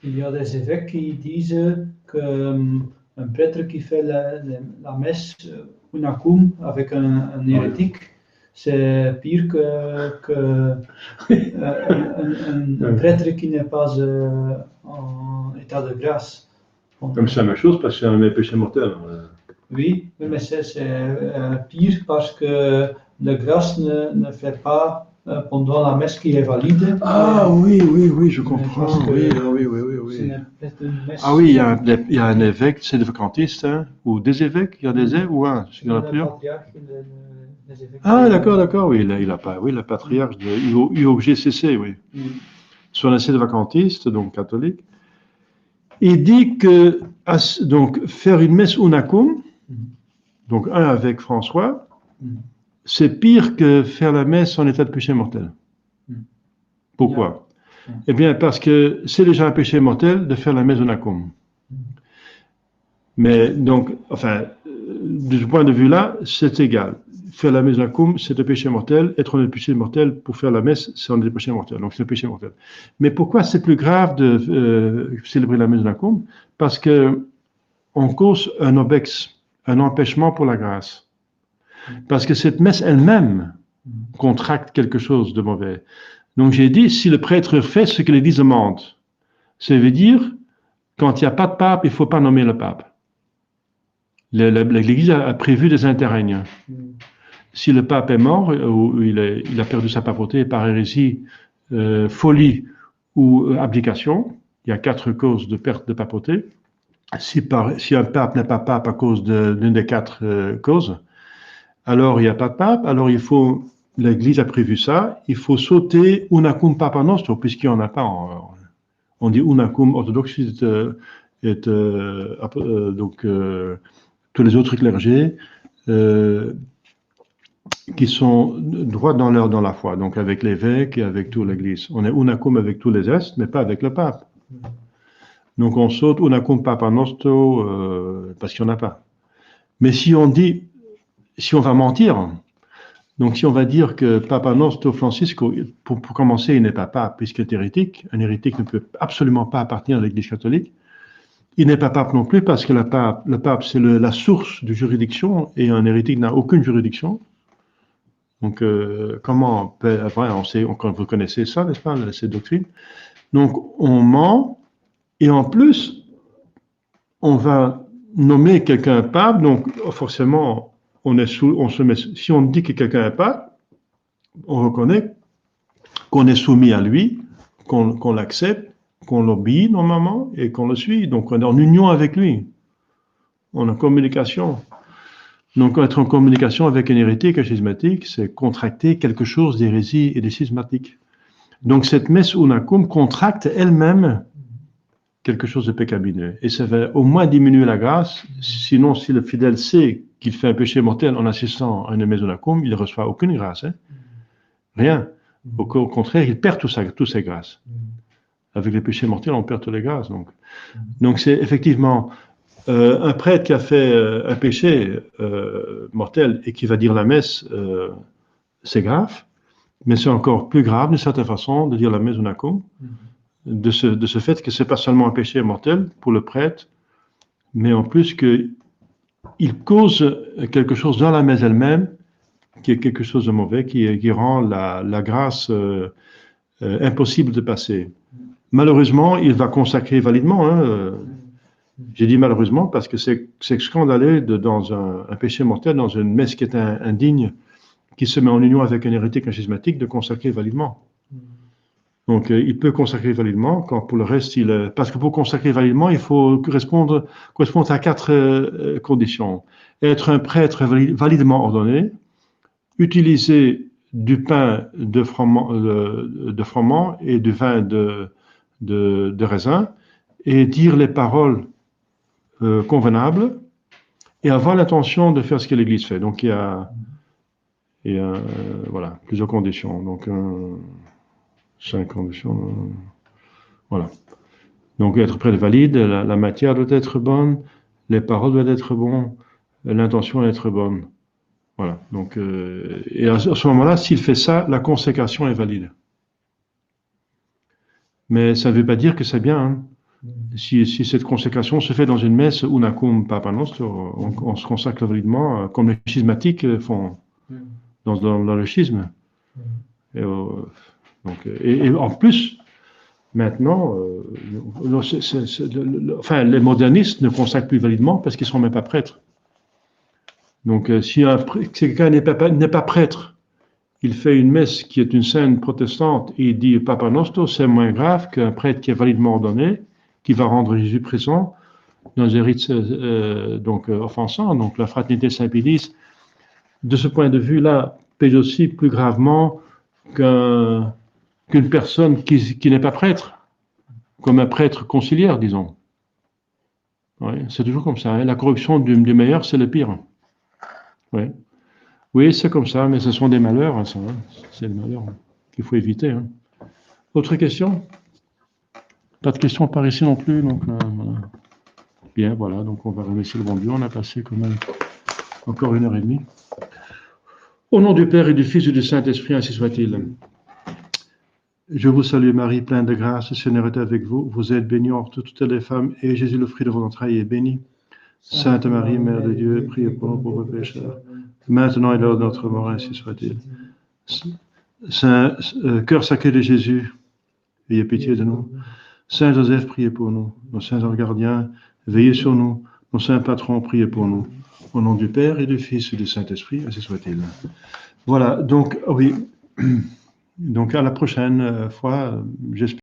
Il y a des évêques qui disent qu'un prêtre qui fait la messe unacum avec un hérétique, c'est pire qu'un prêtre qui n'est pas en état de grâce. Comme c'est la même chose parce que c'est un péché mortel. Oui, mais c'est pire parce que la grâce ne fait pas pendant la messe qui est valide. Ah oui, oui, oui, je comprends. Parce que Oui, ah, oui, oui, oui, ce oui. n'est pas une messe. Ah oui, il y a un évêque, c'est le vacantiste, hein, ou des évêques, il y a des évêques, ou un, il y en a Le plusieurs. patriarche, les évêques. Ah d'accord, d'accord, oui, il a pas, oui, le patriarche de UOGCC, oui. Son essai de vacantiste, donc catholique. Il dit que donc, faire une messe unacum, donc un avec François, c'est pire que faire la messe en état de péché mortel. Pourquoi? Eh bien, parce que c'est déjà un péché mortel de faire la messe unacum. Mais donc, enfin, de ce point de vue-là, c'est égal. Faire la messe unacum, c'est un péché mortel. Être en péché mortel pour faire la messe, c'est un péché mortel. Donc, c'est un péché mortel. Mais pourquoi c'est plus grave de célébrer la messe unacum? Parce que on cause un obex, un empêchement pour la grâce. Parce que cette messe elle-même contracte quelque chose de mauvais. Donc j'ai dit, si le prêtre fait ce que l'Église demande, ça veut dire, quand il n'y a pas de pape, il ne faut pas nommer le pape. L'Église a prévu des interrègnes. Si le pape est mort, ou il a perdu sa papauté par hérésie, folie ou abdication, il y a 4 causes de perte de papauté. Si un pape n'est pas pape à cause d'une des 4 causes, alors il n'y a pas de pape, alors l'Église a prévu ça, il faut sauter unacum papa nostro, puisqu'il n'y en a pas. On dit unacum orthodoxe, donc tous les autres clergés qui sont droits dans la foi, donc avec l'évêque et avec toute l'Église. On est unacum avec tous les Est, mais pas avec le pape. Donc on saute unacum papa nostro parce qu'il n'y en a pas. Mais si on va mentir, donc si on va dire que Papa Nostro Francisco, pour commencer, il n'est pas pape puisqu'il est hérétique, un hérétique ne peut absolument pas appartenir à l'Église catholique. Il n'est pas pape non plus parce que le pape c'est la source de juridiction et un hérétique n'a aucune juridiction. Donc comment, après, vous connaissez ça, n'est-ce pas, cette doctrine. Donc on ment et en plus on va nommer quelqu'un pape, donc forcément si on dit que quelqu'un est pape, on reconnaît qu'on est soumis à lui, qu'on l'accepte, qu'on l'obéit normalement et qu'on le suit. Donc on est en union avec lui. On est en communication. Donc être en communication avec un hérétique, un schismatique, c'est contracter quelque chose d'hérésie et de schismatique. Donc cette messe unacum contracte elle-même quelque chose de pécamineux. Et ça va au moins diminuer la grâce. Sinon, si le fidèle sait qu'il fait un péché mortel en assistant à une messe unacum, il ne reçoit aucune grâce. Hein? Rien. Au contraire, il perd toutes ses grâces. Avec les péchés mortels, on perd toutes les grâces. Donc c'est effectivement un prêtre qui a fait un péché mortel et qui va dire la messe, c'est grave. Mais c'est encore plus grave, d'une certaine façon, de dire la messe unacum, de ce fait que c'est pas seulement un péché mortel pour le prêtre, mais en plus qu'il cause quelque chose dans la messe elle-même, qui est quelque chose de mauvais, qui rend la grâce impossible de passer. Malheureusement, il va consacrer validement. J'ai dit malheureusement parce que c'est scandaleux dans un péché mortel, dans une messe qui est indigne, qui se met en union avec un hérétique, un schismatique, de consacrer validement. Donc, il peut consacrer validement, quand pour le reste, parce que pour consacrer validement, il faut correspondre à 4 conditions. Être un prêtre validement ordonné, utiliser du pain de froment et du vin de raisin, et dire les paroles convenables, et avoir l'intention de faire ce que l'Église fait. Donc, il y a voilà, plusieurs conditions. Donc, 5 conditions. Voilà. Donc, être prêtre valide, la matière doit être bonne, les paroles doivent être bonnes, l'intention doit être bonne. Voilà. Donc, et à ce moment-là, s'il fait ça, la consécration est valide. Mais ça ne veut pas dire que c'est bien. Hein. Si cette consécration se fait dans une messe unacum papa nostro, on se consacre validement, comme les schismatiques font dans le schisme. Et en plus, maintenant, les modernistes ne consacrent plus validement parce qu'ils ne sont même pas prêtres. Donc, si quelqu'un n'est pas prêtre, il fait une messe qui est une scène protestante et il dit Papa Nostro, c'est moins grave qu'un prêtre qui est validement ordonné, qui va rendre Jésus présent dans un rite offensant. Donc, la fraternité Saint-Pédis, de ce point de vue-là, pèse aussi plus gravement qu'une personne qui n'est pas prêtre, comme un prêtre conciliaire, disons. Ouais, c'est toujours comme ça. Hein. La corruption du meilleur, c'est le pire. Ouais. Oui, c'est comme ça, mais ce sont des malheurs, hein, ça. Hein. C'est des malheurs qu'il faut éviter. Hein. Autre question? Pas de questions par ici non plus, donc voilà. Bien, voilà, donc on va remercier le bon Dieu. On a passé quand même encore 1h30. Au nom du Père et du Fils et du Saint-Esprit, ainsi soit-il. Je vous salue Marie, pleine de grâce, le Seigneur est avec vous. Vous êtes bénie entre toutes les femmes, et Jésus, le fruit de vos entrailles, est béni. Sainte Marie, Mère de Dieu, priez pour nous pauvres pécheurs, maintenant et l'heure de notre mort, ainsi soit-il. Saint Cœur sacré de Jésus, ayez pitié de nous. Saint Joseph, priez pour nous. Nos saints anges gardiens, veillez sur nous. Nos saints patrons, priez pour nous. Au nom du Père et du Fils et du Saint-Esprit, ainsi soit-il. Voilà, donc, oui. Donc, à la prochaine fois, j'espère.